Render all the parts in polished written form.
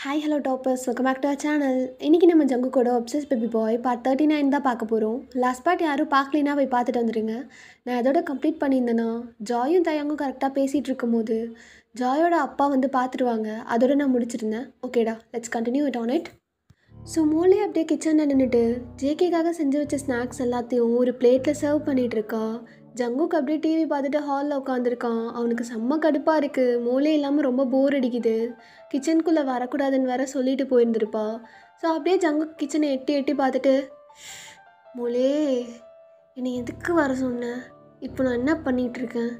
Hi hello toppers welcome back to our channel. இன்றைக்கி நம்ம ஜங்குக்கோட அப்சஸ் baby boy part 39 தான் பார்க்க போகிறோம். லாஸ்ட் பார்ட் யாரும் பார்க்கலைன்னா போய் பார்த்துட்டு வந்துடுங்க. நான் அதோட கம்ப்ளீட் பண்ணியிருந்தேன்னா ஜாயும் தயங்கும் கரெக்டாக பேசிகிட்டு இருக்கும்போது ஜாயோட அப்பா வந்து பார்த்துருவாங்க. அதோட நான் முடிச்சிருந்தேன். ஓகேடா, let's continue it on it. So மோலே அப்படியே கிச்சனில் நின்றுட்டு ஜேகேக்காக செஞ்சு வச்ச ஸ்நாக்ஸ் எல்லாத்தையும் ஒரு பிளேட்டில் சர்வ் பண்ணிகிட்ருக்கா. ஜங்குக்கு அப்படியே டிவி பார்த்துட்டு ஹாலில் உட்காந்துருக்கான். அவனுக்கு செம்ம கடுப்பாக இருக்குது. மோலே இல்லாமல் ரொம்ப போர் அடிக்குது. கிச்சனுக்குள்ளே வரக்கூடாதுன்னு வேற சொல்லிட்டு போயிருந்துருப்பா. ஸோ அப்படியே ஜங்கு கிச்சனை எட்டி எட்டி பார்த்துட்டு, மோலே என்னை எதுக்கு வர சொன்னேன்? இப்போ நான் என்ன பண்ணிகிட்ருக்கேன்?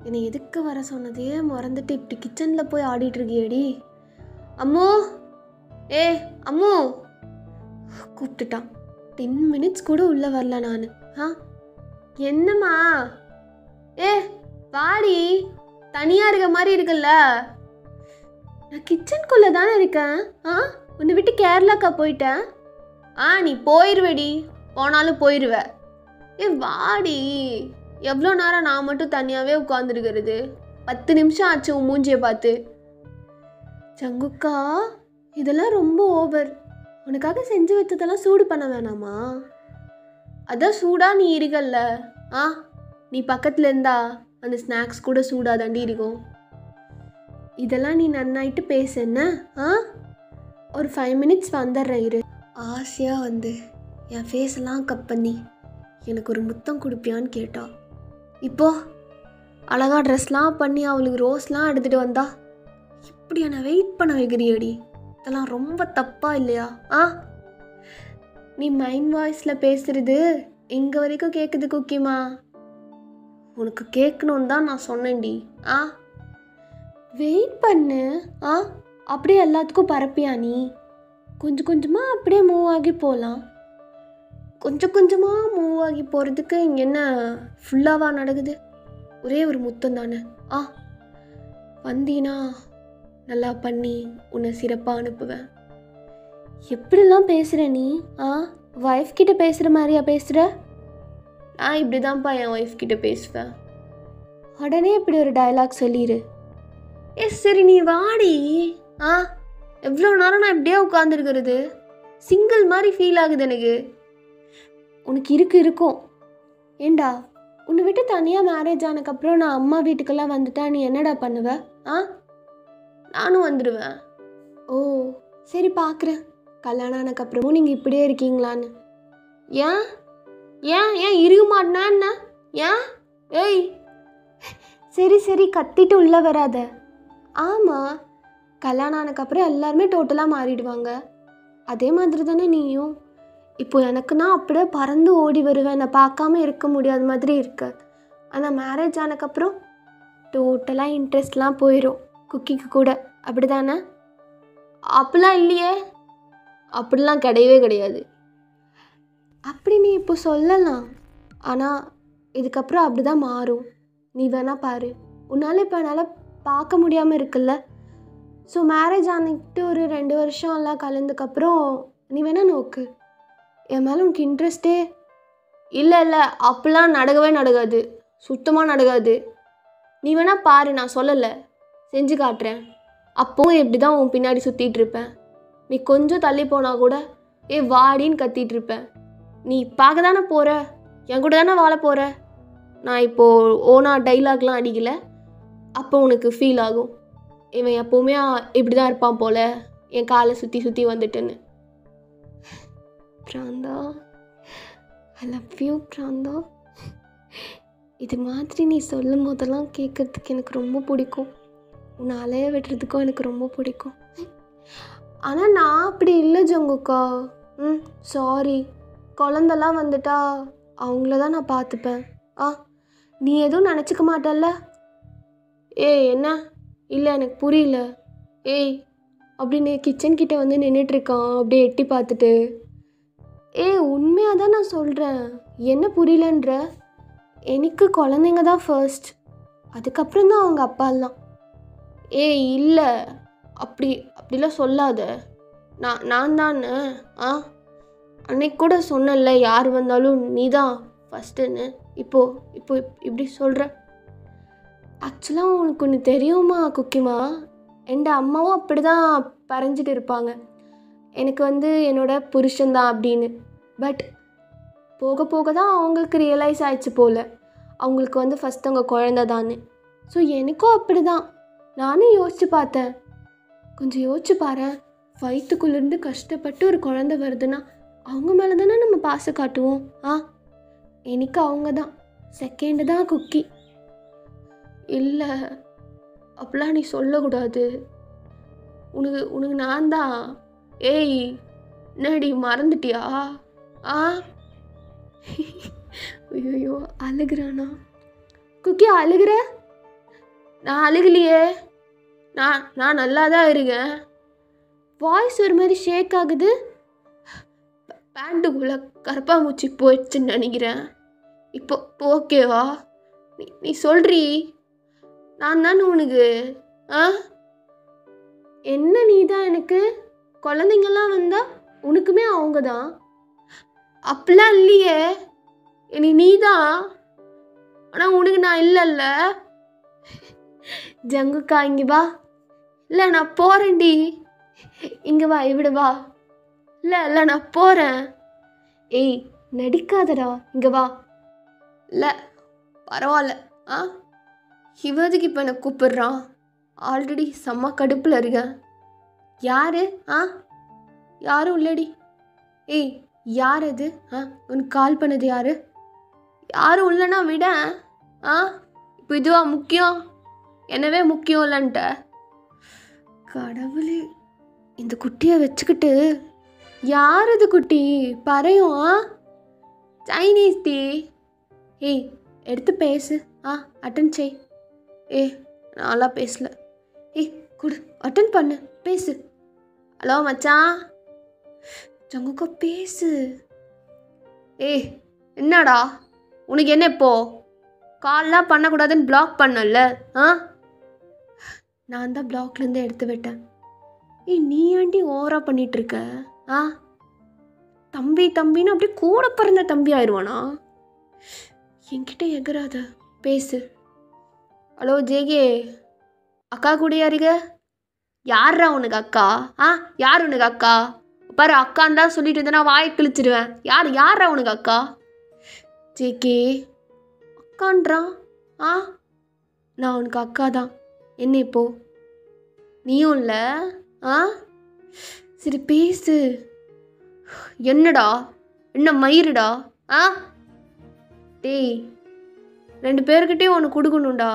என்னை எதுக்கு வர சொன்னதையே மறந்துட்டு இப்படி கிச்சனில் போய் ஆடிட்டுருக்கியடி. அம்மோ, ஏ அம்மோ கூப்பிட்டுட்டான். 10 மினிட்ஸ் கூட உள்ளே வரல நான். என்னம்மா? வாடி, தனியாக இருக்க மாதிரி இருக்குல்ல. நான் கிச்சனுக்குள்ளே தானே இருக்கேன். உன்னை விட்டு கேரளாக்கா போயிட்டேன். நீ போயிடுவேடி, போனாலும் போயிடுவ. வாடி. எவ்வளோ நேரம் நான் மட்டும் தனியாகவே உட்காந்துருக்கிறது? 10 நிமிஷம் ஆச்சு உன் மூஞ்சியை பார்த்து. ஜங்குக்கா, இதெல்லாம் ரொம்ப ஓவர். உனக்காக செஞ்சு வச்சதெல்லாம் சூடு பண்ண வேணாமா? அதான் சூடாக நீ இருக்கல்ல. நீ பக்கத்தில் இருந்தா அந்த ஸ்நாக்ஸ் கூட சூடாக தாண்டி இருக்கும். இதெல்லாம் நீ நன்னாயிட்டு பேச என்ன? ஒரு 5 மினிட்ஸ் வந்துடுறேன் இரு. ஆசையாக வந்து என் ஃபேஸெல்லாம் கப் பண்ணி எனக்கு ஒரு முத்தம் கொடுப்பியான்னு கேட்டா. இப்போ அழகாக ட்ரெஸ்லாம் பண்ணி அவளுக்கு ரோஸ்லாம் எடுத்துகிட்டு வந்தா. இப்படி என்னை வெயிட் பண்ண வைக்கிறியடி. இதெல்லாம் ரொம்ப தப்பாக இல்லையா? நீ மைண்ட் வாய்ஸில் பேசுகிறது இங்கே வரைக்கும் கேட்குது குக்கிமா. உனக்கு கேட்கணுன்னு தான் நான் சொன்னேன்டி. வெயிட் பண்ணு. அப்படியே எல்லாத்துக்கும் பரப்பியா நீ? கொஞ்சம் கொஞ்சமாக அப்படியே மூவ் ஆகி போகலாம். கொஞ்சம் கொஞ்சமாக மூவ் ஆகி போகிறதுக்கு இங்கே என்ன ஃபுல்லாவா நடக்குது? ஒரே ஒரு முத்தம் தானே. வந்தீனா நல்லா பண்ணி உன்னை சிறப்பாக அனுப்புவேன். எப்படிலாம் பேசுகிற நீ? ஒய்ஃப் கிட்ட பேசுகிற மாதிரியா பேசுகிற? நான் இப்படி தான்ப்பா என் ஒய்ஃப் கிட்ட பேசுவேன். உடனே இப்படி ஒரு டயலாக் சொல்லிடு. சரி நீ வாடி. எவ்வளோ நேரம் நான் இப்படியே உட்காந்துருக்கிறது? சிங்கிள் மாதிரி ஃபீல் ஆகுது எனக்கு. உனக்கு இருக்கும். ஏண்டா, உன்னை விட்டு தனியாக மேரேஜ் ஆனதுக்கப்புறம் நான் அம்மா வீட்டுக்கெல்லாம் வந்துட்டா நீ என்னடா பண்ணுவ? நானும் வந்துடுவேன். ஓ சரி, பார்க்குறேன் கல்யாணம் ஆனதுக்கப்புறமும் நீங்கள் இப்படியே இருக்கீங்களான்னு. ஏன் ஏன் ஏன் இருக்க மாட்டேனா என்ன? ஏய் சரி சரி, கத்திட்டு உள்ளே வராத. ஆமாம், கல்யாணம் ஆனதுக்கப்புறம் எல்லாருமே டோட்டலாக மாறிடுவாங்க. அதே மாதிரி தானே நீயும். இப்போ எனக்குன்னா அப்படியே பறந்து ஓடி வருவேன். என்னை பார்க்காம இருக்க முடியாத மாதிரி இருக்கு. ஆனால் மேரேஜ் ஆனதுக்கப்புறம் டோட்டலாக இன்ட்ரெஸ்ட்லாம் போயிடும். குக்கிக்கு கூட அப்படி தானே? அப்படிலாம் இல்லையே. அப்படிலாம் கிடையவே கிடையாது. அப்படி நீ இப்போ சொல்லலாம். ஆனால் இதுக்கப்புறம் அப்படி தான் மாறும். நீ வேணா பாரு. உன்னால் இப்போ என்னால் பார்க்க முடியாமல் இருக்குல்ல. ஸோ மேரேஜ் ஆனிட்டு ஒரு 2 வருஷம் எல்லாம் கலந்துக்கப்புறம் நீ வேணா நோக்கு. என் மேலே உனக்கு இன்ட்ரெஸ்ட்டே இல்லை. அப்படிலாம் நடக்காது. சுத்தமாக நடக்காது. நீ வேணா பாரு, நான் சொல்லலை, செஞ்சு காட்டுறேன். அப்போவும் எப்படி தான் உன் பின்னாடி சுற்றிட்டு இருப்பேன். நீ கொஞ்சம் தள்ளி போனால் கூட வாடின்னு கத்திட்டு இருப்பேன். நீ பார்க்க தானே போகிற, என் கூட தானே வாழ போகிற. நான் இப்போது ஓனா டைலாக்லாம் அடிக்கலை. அப்போ உனக்கு ஃபீல் ஆகும், இவன் எப்போவுமே இப்படி தான் இருப்பான் போல், என் காலை சுற்றி சுற்றி வந்துட்டுன்னு. பிராந்தா, ஐ லவ் யூ பிராந்தா. இது மாதிரி நீ சொல்லும் போதெல்லாம் கேட்குறதுக்கு எனக்கு ரொம்ப பிடிக்கும். உன்னை அலைய விடுறதுக்கும் எனக்கு ரொம்ப பிடிக்கும். ஆனால் நான் அப்படி இல்லை ஜங்குக்கா. சாரி. குழந்தெல்லாம் வந்துட்டா அவங்கள தான் நான் பார்த்துப்பேன். நீ எதுவும் நினச்சிக்க மாட்டல்ல? என்ன? இல்லை எனக்கு புரியல. அப்படின்னு கிச்சன்கிட்ட வந்து நின்றுட்டுருக்கான் அப்படியே எட்டி பார்த்துட்டு. உண்மையாக தான் நான் சொல்கிறேன். என்ன புரியலன்ற? எனக்கு குழந்தைங்க தான் ஃபர்ஸ்ட், அதுக்கப்புறம் தான் அவங்க அப்பாலாம். இல்லை அப்படிலாம் சொல்லாத. நான் தானே அன்னைக்கு கூட சொன்னல, யார் வந்தாலும் நீ தான் ஃபஸ்ட்டுன்னு. இப்போ இப்படி சொல்கிற? ஆக்சுவலாக உனக்கு ஒன்று தெரியுமா குக்கிமா? என் அம்மாவும் அப்படி தான் பறஞ்சிட்டு இருப்பாங்க, எனக்கு என்னோட புருஷன்தான் அப்படின்னு. பட் போக போக தான் அவங்களுக்கு ரியலைஸ் ஆயிடுச்சு போல், அவங்களுக்கு ஃபஸ்ட் அவங்க குழந்த தான்னு. ஸோ எனக்கும் அப்படி தான். நானும் யோசித்து பார்த்தேன். கொஞ்சம் யோசிச்சு பாரு, வயிற்றுக்குள்ளேருந்து கஷ்டப்பட்டு ஒரு குழந்தை வருதுன்னா அவங்க மேலே தானே நம்ம பாசம் காட்டுவோம். எனக்கு அவங்க தான், செகண்டு தான் குக்கி. இல்லை, அப்படிலாம் நீ சொல்லக்கூடாது. உனக்கு நான் தான். ஏய், என்னடி மறந்துட்டியா? ஐயோ, அழுகிறானா? குக்கி அழுகிற? நான் அழுகலையே, நான் நல்லா தான் இருக்கேன். வாய்ஸ் ஒரு மாதிரி ஷேக் ஆகுது. பேண்ட்டுக்குள்ளே கரப்பாம்பூச்சி போயிடுச்சுன்னு நினைக்கிறேன். இப்போ ஓகேவா? நீ சொல்றீ, நான் தானே உனக்கு. என்ன நீ தான் எனக்கு? குழந்தைங்கள்லாம் வந்தால் உனக்குமே அவங்க தான். அப்படிலாம் இல்லையே, நீ தான். ஆனால் உனக்கு நான் இல்லைல்ல. ஜங்குக்கா இங்கே வா. இல்லை, நான் போகிறேன்டி. இங்கே வா, இப்படி வா. இல்லை நான் போகிறேன். ஏய், நடிக்காதடா, இங்கே வா. இல்லை பரவாயில்ல. இவதுக்கு இப்போ என்னை கூப்பிடுறான். ஆல்ரெடி செம்ம கடுப்பில் இருக்கேன். யார்? யாரும் இல்லடி. ஏய், யார் அது? உனக்கு கால் பண்ணது யார்? யாரும் இல்லைன்னா விட. இப்போ இதுவா முக்கியம்? என்னவே முக்கியம் இல்லைன்ட்ட. கடவுளே, இந்த குட்டியை வச்சுக்கிட்டு. யார் இது குட்டி? பறையும். சைனீஸ் டீ. ஏய், எடுத்து பேசு. அட்டன் செய். நான்லாம் பேசல. கொடு, அட்டன் பண்ணு, பேசு. ஹலோ மச்சான். ஜங்குக்கா பேசு. என்னடா உனக்கு என்ன? இப்போ கால்லாம் பண்ணக்கூடாதுன்னு பிளாக் பண்ணல? நான் தான் பிளாக்லேருந்து எடுத்து விட்டேன். நீ ஏண்டி ஓவரா பண்ணிகிட்ருக்க? தம்பின்னு அப்படியே கூட பிறந்த தம்பி ஆயிடுவானா? என்கிட்ட எகராத, பேசு. ஹலோ ஜேகே, அக்கா கூடயா இருக்க? யாரா உனக்கு அக்கா? யார் உனக்கு அக்கா? பாரு, அக்கான்னு தான் சொல்லிட்டு இருந்தேன்னா வாயை கிழிச்சிடுவேன். யாரா உனக்கு அக்கா? ஜேகே அக்கான்றான். நான் உனக்கு அக்கா தான். என்ன இப்போ? நீயும் இல்லை? சரி பேசு. என்னடா, என்ன மயிருடா? டேய், 2 பேர்கிட்டையும் ஒன்று கொடுக்கணும்டா.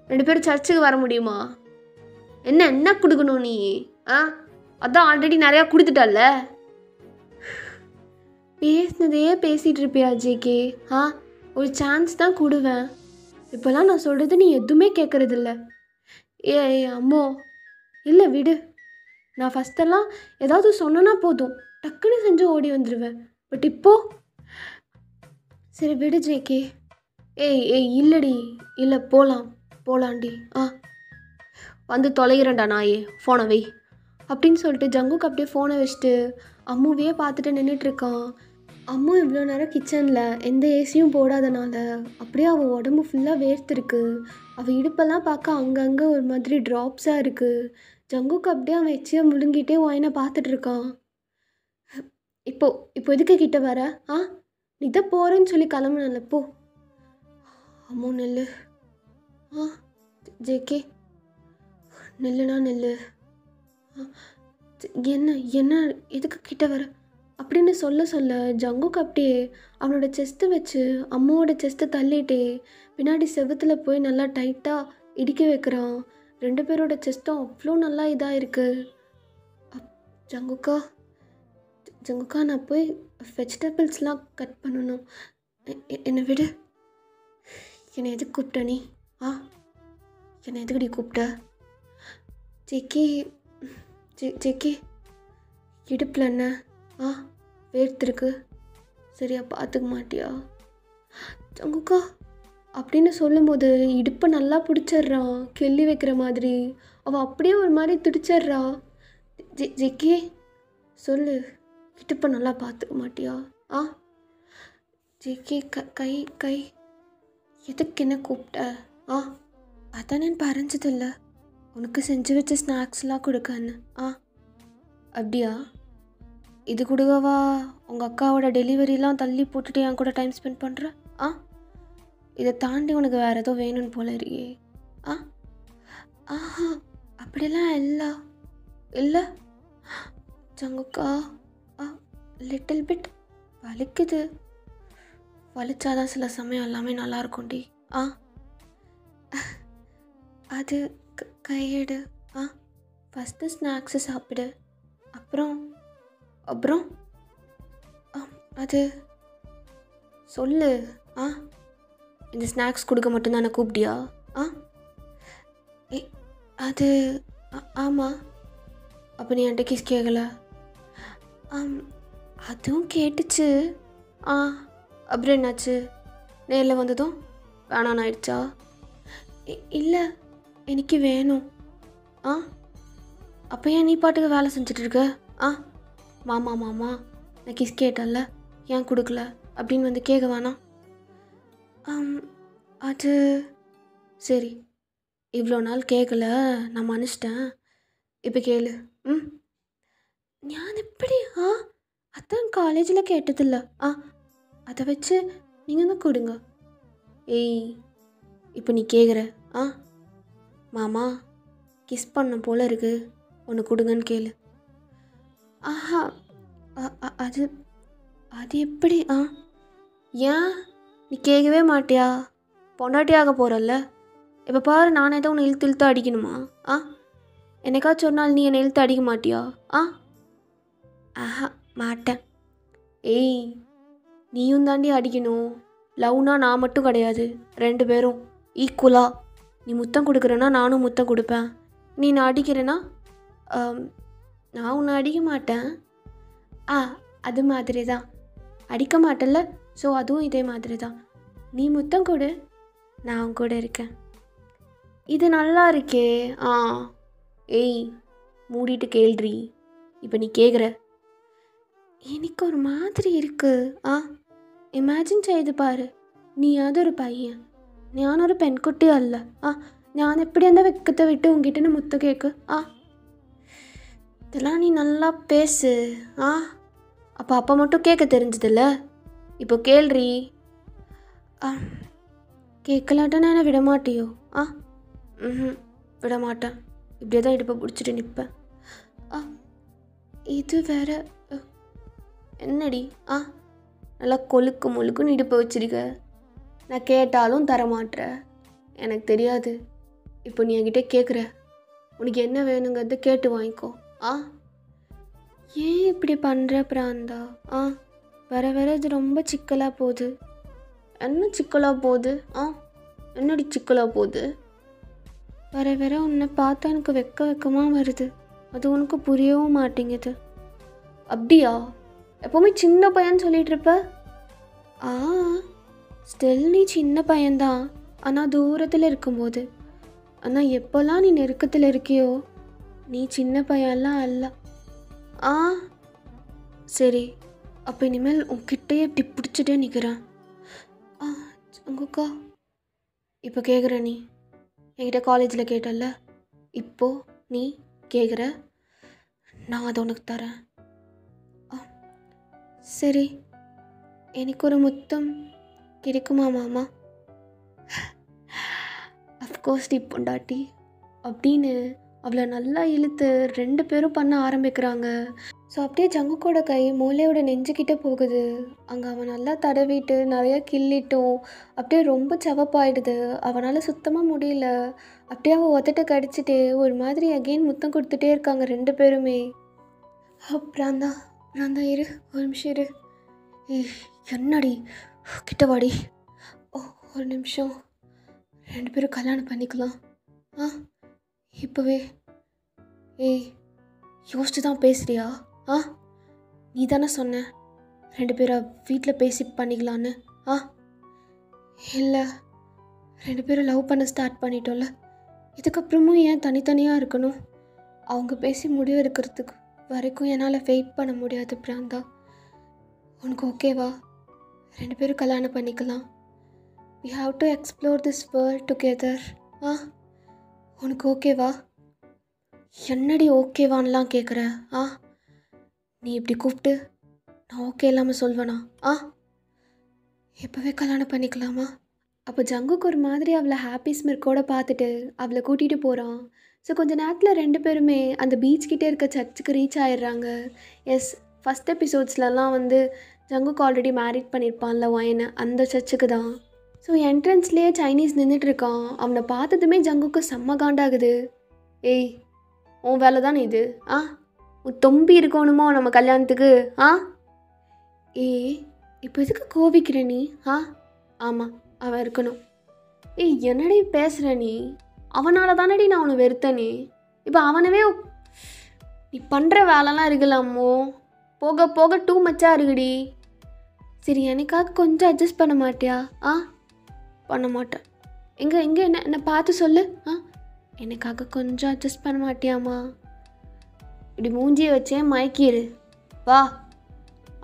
2 பேரும் சர்ச்சுக்கு வர முடியுமா? என்ன கொடுக்கணும் நீ? அதான் ஆல்ரெடி நிறையா கொடுத்துட்டல்ல. பேசினதே பேசிகிட்டு இருப்பியா ஜேகே? ஒரு சான்ஸ் தான் கொடுவேன். இப்போல்லாம் நான் சொல்கிறது நீ எதுவுமே கேட்குறதில்ல. அம்மோ, இல்லை விடு. நான் ஃபஸ்ட்டெல்லாம் ஏதாவது சொன்னனா போதும், டக்குன்னு செஞ்சு ஓடி வந்துடுவேன். பட் இப்போது சரி விடு ஜேகே. இல்லடி, இல்லை போகலாண்டி. வந்து தொலைகிறேன்டா நாயே, ஃபோனை வை அப்படின்னு சொல்லிட்டு ஜங்குக்கு அப்படியே ஃபோனை வச்சுட்டு அம்முவையே பார்த்துட்டு நின்றுட்டுருக்கான். அம்மு இவ்வளோ நேரம் கிச்சனில் எந்த ஏசியும் போடாதனால அப்படியே அவள் உடம்பு ஃபுல்லாக வேர்த்துருக்கு. அவள் இடுப்பெல்லாம் பார்க்க அங்கங்கே ஒரு மாதிரி ட்ராப்ஸாக இருக்குது. ஜங்குக்கு அப்படியே அவன் எச்சியை முழுங்கிட்டே வாயினை பார்த்துட்ருக்கான். இப்போ எதுக்கு கிட்ட வர? நீ தான் போகிறேன்னு சொல்லி கிளம்புனல, போ. அம்மோ நெல்லு. ஜேகே நெல்லுனா நெல்லு. என்ன எதுக்கு கிட்ட வர அப்படின்னு சொல்ல ஜங்குக்கு அப்படியே அவனோட செஸ்ட்டை வச்சு அம்மாவோட செஸ்ட்டை தள்ளிட்டே பின்னாடி செவுத்தில் போய் நல்லா டைட்டாக இடிக்க வைக்கிறான். 2 பேரோட செஸ்ட்டும் அவ்வளோ நல்லா இதாக இருக்குது. ஜங்குக்கா நான் போய் வெஜிடபிள்ஸ்லாம் கட் பண்ணணும். என்னை விடு. என்னை எதுக்கு கூப்பிட்ட நீ? என்னை எதுக்குடி கூப்பிட்ட? ஜேகே இடுப்பில் என்ன? வேர்த்திருக்கு, சரியா பார்த்துக்க மாட்டியா? ஜங்குக்கா அப்படின்னு சொல்லும்போது இடுப்பை நல்லா பிடிச்சிட்றான், கிள்ளி வைக்கிற மாதிரி. அவள் அப்படியே ஒரு மாதிரி துடிச்சிட்றா. ஜேகே சொல்லு, இடுப்பை நல்லா பார்த்துக்க மாட்டியா? ஜேகே கை எதுக்கு என்ன கூப்பிட்ட? அதான் நான் பறஞ்சதில்ல, உனக்கு செஞ்சு வச்ச ஸ்நாக்ஸ்லாம் கொடுக்கன்னு. அப்படியா? இது கொடுக்கவா உங்கள் அக்காவோட டெலிவரிலாம் தள்ளி போட்டுட்டு என் கூட டைம் ஸ்பெண்ட் பண்ணுற? இதை தாண்டி உனக்கு வேறு ஏதோ வேணும்னு போல இருக்கே. ஆஹா, அப்படிலாம் இல்லை இல்லை சங்குக்கா. லிட்டில் பிட் வலிக்குது. வலிச்சாதான் சில சமயம் எல்லாமே நல்லா இருக்கும்டி. அது கையெடு. ஃபஸ்ட்டு ஸ்நாக்ஸு சாப்பிடு. அப்புறம் அப்புறம் அது சொல்லு. இந்த ஸ்நாக்ஸ் கொடுக்க மட்டும்தானே கூப்பிட்டியா? அது ஆமாம். அப்போ நீ என்கிட்ட கிஸ் கேட்கல? அதுவும் கேட்டுச்சு. அப்புறம் என்னாச்சு? நேரில் வந்ததும் வேணான்னு ஆயிடுச்சா? இல்லை, எனக்கு வேணும். அப்போ ஏன் நீ பாட்டுக்கு வேலை செஞ்சிட்ருக்க? மாமா மாமா நான் கிஸ் கேட்டேன்ல, ஏன் கொடுக்கல அப்படின்னு வந்து கேட்க வேணாம். அது சரி, இவ்வளோ நாள் கேட்கல, நான் மன்னிச்சிட்டேன். இப்போ கேளு. நான் எப்படி? அதான் காலேஜில் கேட்டதில்ல. அதை வச்சு நீங்கள் தான் கொடுங்க. ஏய், இப்போ நீ கேட்குற. மாமா கிஸ் பண்ண போல் இருக்கு, ஒன்று கொடுங்கன்னு கேளு. அது அது எப்படி? ஏன் நீ கேட்கவே மாட்டியா? பொண்டாட்டியாக போகிறல்ல, இப்போ பாரு, நானே தான் உன்னை இழுத்து அடிக்கணுமா? என்னைக்காச்சும் ஒரு நாள் நீ என்னை இழுத்து அடிக்க மாட்டியா? மாட்டேன். ஏய், நீயும் தாண்டி அடிக்கணும். லவ்னா நான் மட்டும் கிடையாது, 2 பேரும் ஈக்குவலாக. நீ முத்தம் கொடுக்குறேன்னா நானும் முத்தம் கொடுப்பேன். நீ நான் அடிக்கிறேன்னா நான் உன்னை அடிக்க மாட்டேன். அது மாதிரி தான். அடிக்க மாட்டேன்ல, ஸோ அதுவும் இதே மாதிரி தான். நீ முத்தம் கொடு, நான் கூட இருக்கேன். இது நல்லா இருக்கே. ஏய், மூடிட்டு கேள்றி. இப்போ நீ கேட்குற. எனக்கு ஒரு மாதிரி இருக்கு. இமேஜின் செய்து பாரு, நீ ஒரு பையன், நான் ஒரு பெண்குட்டி அல்ல. ഞാൻ எப்படி அந்த வெக்கத்தை விட்டு உங்ககிட்ட முத்தம் கேட்கு? இதெல்லாம் நீ நல்லா பேசு. அப்போ மட்டும் கேட்க தெரிஞ்சதில்ல, இப்போ கேள்றி. கேட்கலாட்டா என்ன விட மாட்டியோ? விட மாட்டேன். இப்படியே தான் இடுப்பை பிடிச்சிட்டு நிற்பேன். இது வேற என்னடி? நல்லா கொழுக்கு முழுக்குன்னு இடுப்பை வச்சிருக்க. நான் கேட்டாலும் தரமாட்டுற. எனக்கு தெரியாது. இப்போ நீ என்கிட்ட கேட்குற, உனக்கு என்ன வேணுங்கிறது கேட்டு வாங்கிக்கோ. ஏன் இப்படி பண்ணுற பிராந்தா? வர வர இது ரொம்ப சிக்கலாக போகுது. என்ன சிக்கலாக போகுது? என்னடி சிக்கலாக போகுது? வர வர உன்னை பார்த்தா எனக்கு வெக்கமாக வருது. அது உனக்கு புரியவும் மாட்டேங்குது. அப்படியா? எப்போவுமே சின்ன பையன் சொல்லிட்டு இருப்ப. ஸ்டில் நீ சின்ன பையன்தான், ஆனால் தூரத்தில் இருக்கும்போது. ஆனால் எப்போல்லாம் நீ நெருக்கத்தில் இருக்கியோ, நீ சின்ன பையன்லாம் அல்ல. சரி, அப்போ இனிமேல் உன்கிட்டயே இப்படி பிடிச்சிட்டே நிற்கிறேன். உங்கக்கா, இப்போ கேட்குற. நீ என்கிட்ட காலேஜில் கேட்டல, இப்போது நீ கேட்குற, நான் அதை உனக்கு தரேன். சரி, எனக்கு ஒரு முத்தம் கிடைக்குமா மாமா? அஃப்கோர்ஸ் டி பொண்டாட்டி அப்படின்னு அவளை நல்லா இழுத்து 2 பேரும் பண்ண ஆரம்பிக்கிறாங்க. ஸோ அப்படியே ஜங்குக்கோட கை மூளையோட நெஞ்சுக்கிட்ட போகுது. அங்கே அவன் நல்லா தடவிட்டு நிறையா கிள்ளிட்டும் அப்படியே ரொம்ப சவப்பாயிடுது. அவனால் சுத்தமாக முடியல. அப்படியே அவள் உதட்ட கடிச்சிட்டு ஒரு மாதிரி அகெயின் முத்தம் கொடுத்துட்டே இருக்காங்க 2 பேருமே. பிராந்தா இரு, ஒரு நிமிஷம் இரு. என்னடி கிட்டவாடி? ஒரு நிமிஷம். 2 பேரும் கல்யாணம் பண்ணிக்கலாம். இப்போவே? யோசிச்சு தான் பேசுறியா? நீ தானே சொன்ன 2 பேரும் வீட்டில் பேசி பண்ணிக்கலான்னு. இல்லை, 2 பேரும் லவ் பண்ண ஸ்டார்ட் பண்ணிட்டோம்ல, இதுக்கப்புறமும் ஏன் தனித்தனியாக இருக்கணும்? அவங்க பேசி முடிவு எடுக்கிறதுக்கு வரைக்கும் என்னால் வெயிட் பண்ண முடியாது பிராந்தா. உனக்கு ஓகேவா? 2 பேரும் கல்யாணம் பண்ணிக்கலாம். We have to explore this world together. உனக்கு ஓகேவா? என்னடி ஓகேவான்லாம் கேட்குற? ஆ, நீ இப்படி கூப்பிட்டு நான் ஓகே இல்லாமல் சொல்வேனா? ஆ, இப்போவே கல்யாணம் பண்ணிக்கலாமா? அப்போ ஜங்குக்கு ஒரு மாதிரி அவளை ஹாப்பி ஸ்மிர்க்கோட பார்த்துட்டு அவளை கூட்டிகிட்டு போகிறான். ஸோ கொஞ்ச நேரத்தில் ரெண்டு பேருமே அந்த பீச் கிட்டே இருக்க சர்ச்சுக்கு ரீச் ஆயிடுறாங்க. எஸ், ஃபஸ்ட் எபிசோட்ஸ்லலாம் வந்து ஜங்குக்கு ஆல்ரெடி மேரிட் பண்ணியிருப்பான்ல ஒயனை, அந்த சர்ச்சுக்கு தான். ஸோ என்ட்ரன்ஸ்லேயே சைனீஸ் நின்றுட்டுருக்கான். அவனை பார்த்ததுமே ஜங்குக்கு செம்ம காண்டாகுது. ஏய், உன் வேலை தானே இது? ஆ, உன் தொம்பி இருக்கணுமோ நம்ம கல்யாணத்துக்கு? ஆ, ஏய், இப்போ எதுக்கு கோபிக்கிற நீ? ஆ, ஆமாம், அவன் இருக்கணும். ஏய், என்னடி பேசுகிற நீ? அவனால் தானடி நான் அவனை வெறுத்தனே. இப்போ அவனவே நீ பண்ணுற வேலைலாம் இருக்கலாமோ, போக போக டூ மச்சாக இருக்குடி. சரி, எனக்காக கொஞ்சம் அட்ஜஸ்ட் பண்ண மாட்டியா? ஆ, பண்ண மாட்டேன். எங்கே என்ன பார்த்து சொல்லு. ஆ, எனக்காக கொஞ்சம் அட்ஜஸ்ட் பண்ண மாட்டியாம்மா? இப்படி மூஞ்சியை வச்சே மயக்கிடு வா.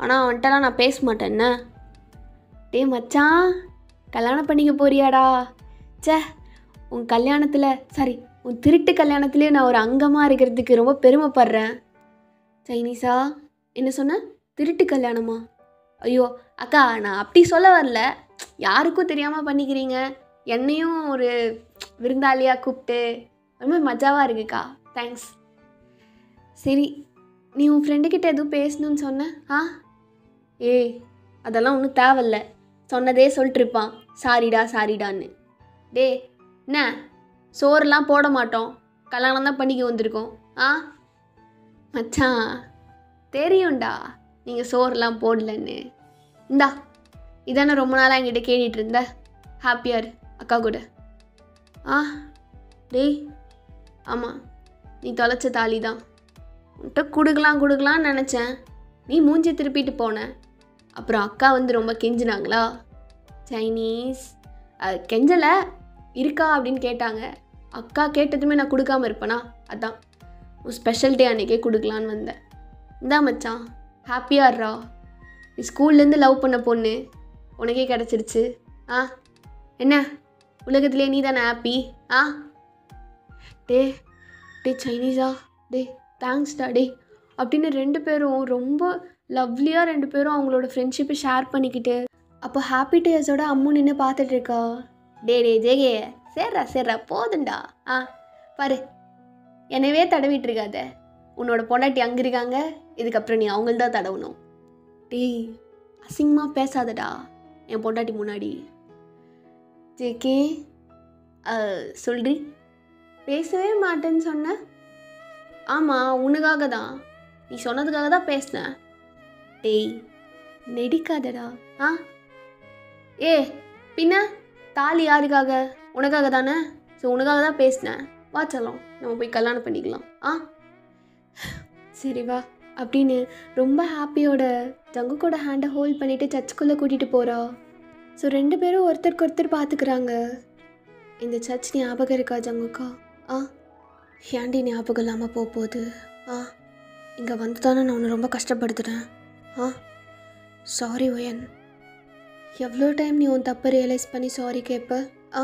ஆனால் அவன்கிட்டலாம் நான் பேச மாட்டேன்ன. டே மச்சான், கல்யாணம் பண்ணிக்க போறியாடா? சே, உன் கல்யாணத்தில், சாரி, உன் திருட்டு கல்யாணத்துலேயே நான் ஒரு அங்கமாக இருக்கிறதுக்கு ரொம்ப பெருமைப்படுறேன். சைனீஸா, என்ன சொன்ன? திருட்டு கல்யாணமா? ஐயோ அக்கா, நான் அப்படி சொல்ல வரல. யாருக்கும் தெரியாமல் பண்ணிக்கிறீங்க, என்னையும் ஒரு விருந்தாளியாக கூப்பிட்டு ரொம்ப மஜாவாக இருக்குக்கா. தேங்க்ஸ். சரி, நீ உன் ஃப்ரெண்டுக்கிட்ட எதுவும் பேசணுன்னு சொன்ன? ஆ, ஏய், அதெல்லாம் ஒன்றும் தேவையில்ல. சொன்னதே சொல்லிட்டுருப்பான், சாரிடான்னு. டே, என்ன சோறுலாம் போட மாட்டோம், கல்யாணம் தான் பண்ணிக்க வந்திருக்கோம். ஆ மச்சான், தெரியும்டா நீங்கள் சோறுலாம் போடலன்னு. இந்தா, இதானே ரொம்ப நாளாக என்கிட்ட கேட்டுட்டு இருந்த. ஹாப்பியார் அக்கா கூட. ஆ, டேய், ஆமாம், நீ தொலைச்ச தாலி தான். உன்கிட்ட கொடுக்கலான்னு நினச்சேன். நீ மூஞ்சி திருப்பிட்டு போன. அப்புறம் அக்கா வந்து ரொம்ப கெஞ்சினாங்களா? சைனீஸ் கெஞ்சலை, இருக்கா அப்படின்னு கேட்டாங்க. அக்கா கேட்டதுமே நான் கொடுக்காமல் இருப்பேனா? அதான் உன் ஸ்பெஷல் டே அன்றைக்கே கொடுக்கலான்னு வந்தேன். இந்தா மச்சான், ஹாப்பியார்ரா. நீ ஸ்கூல்லேருந்து லவ் பண்ண பொண்ணு உனக்கே கிடச்சிருச்சு. ஆ, என்ன உலகத்துலேயே நீ தானே ஹாப்பி? ஆ, டே சைனீஸா, டே தேங்க்ஸ்டா டே அப்படின்னு ரெண்டு பேரும் ரொம்ப லவ்லியாக ரெண்டு பேரும் அவங்களோட ஃப்ரெண்ட்ஷிப்பை ஷேர் பண்ணிக்கிட்டு அப்போ ஹாப்பி டேஸோட அம்மு நின்று பார்த்துட்ருக்கா. டே ஜேகே, சேர்றா போதுண்டா. ஆ, பாரு, என்னவே தடவிட்டு இருக்காத. உன்னோட பொண்டாட்டி அங்கே இருக்காங்க, இதுக்கப்புறம் நீ அவங்கள்தான் தடவணும். டேய், அசிங்கமாக பேசாதடா என் பொண்டாட்டி முன்னாடி. ஜேகே, சொல்றி, பேசவே மாட்டேன்னு சொன்ன. ஆமாம், உனக்காக தான், நீ சொன்னதுக்காக தான் பேசினேன். டேய், நெடிக்காதடா. ஆ, ஏ பின்ன தாலி யாருக்காக? உனக்காக தானே. ஸோ உனக்காக தான் பேசினேன். வா செல்லம், நம்ம போய் கல்யாணம் பண்ணிக்கலாம். ஆ, சரி வா அப்படின்னு ரொம்ப ஹாப்பியோட ஜங்குக்கோட ஹேண்டை ஹோல்ட் பண்ணிவிட்டு சர்ச்சுக்குள்ளே கூட்டிகிட்டு போகிறா. ஸோ ரெண்டு பேரும் ஒருத்தருக்கு ஒருத்தர் பார்த்துக்கிறாங்க. இந்த சர்ச் ஞாபகம் இருக்கா ஜங்குக்கா? ஆ, ஏன்டி ஞாபகம் இல்லாமல் போகுது? ஆ, இங்கே வந்து தானே நான் உன்னை ரொம்ப கஷ்டப்படுத்துகிறேன். ஆ, சாரி ஒயன். எவ்வளோ டைம் நீ உன் தப்பை ரியலைஸ் பண்ணி சாரி கேட்ப? ஆ,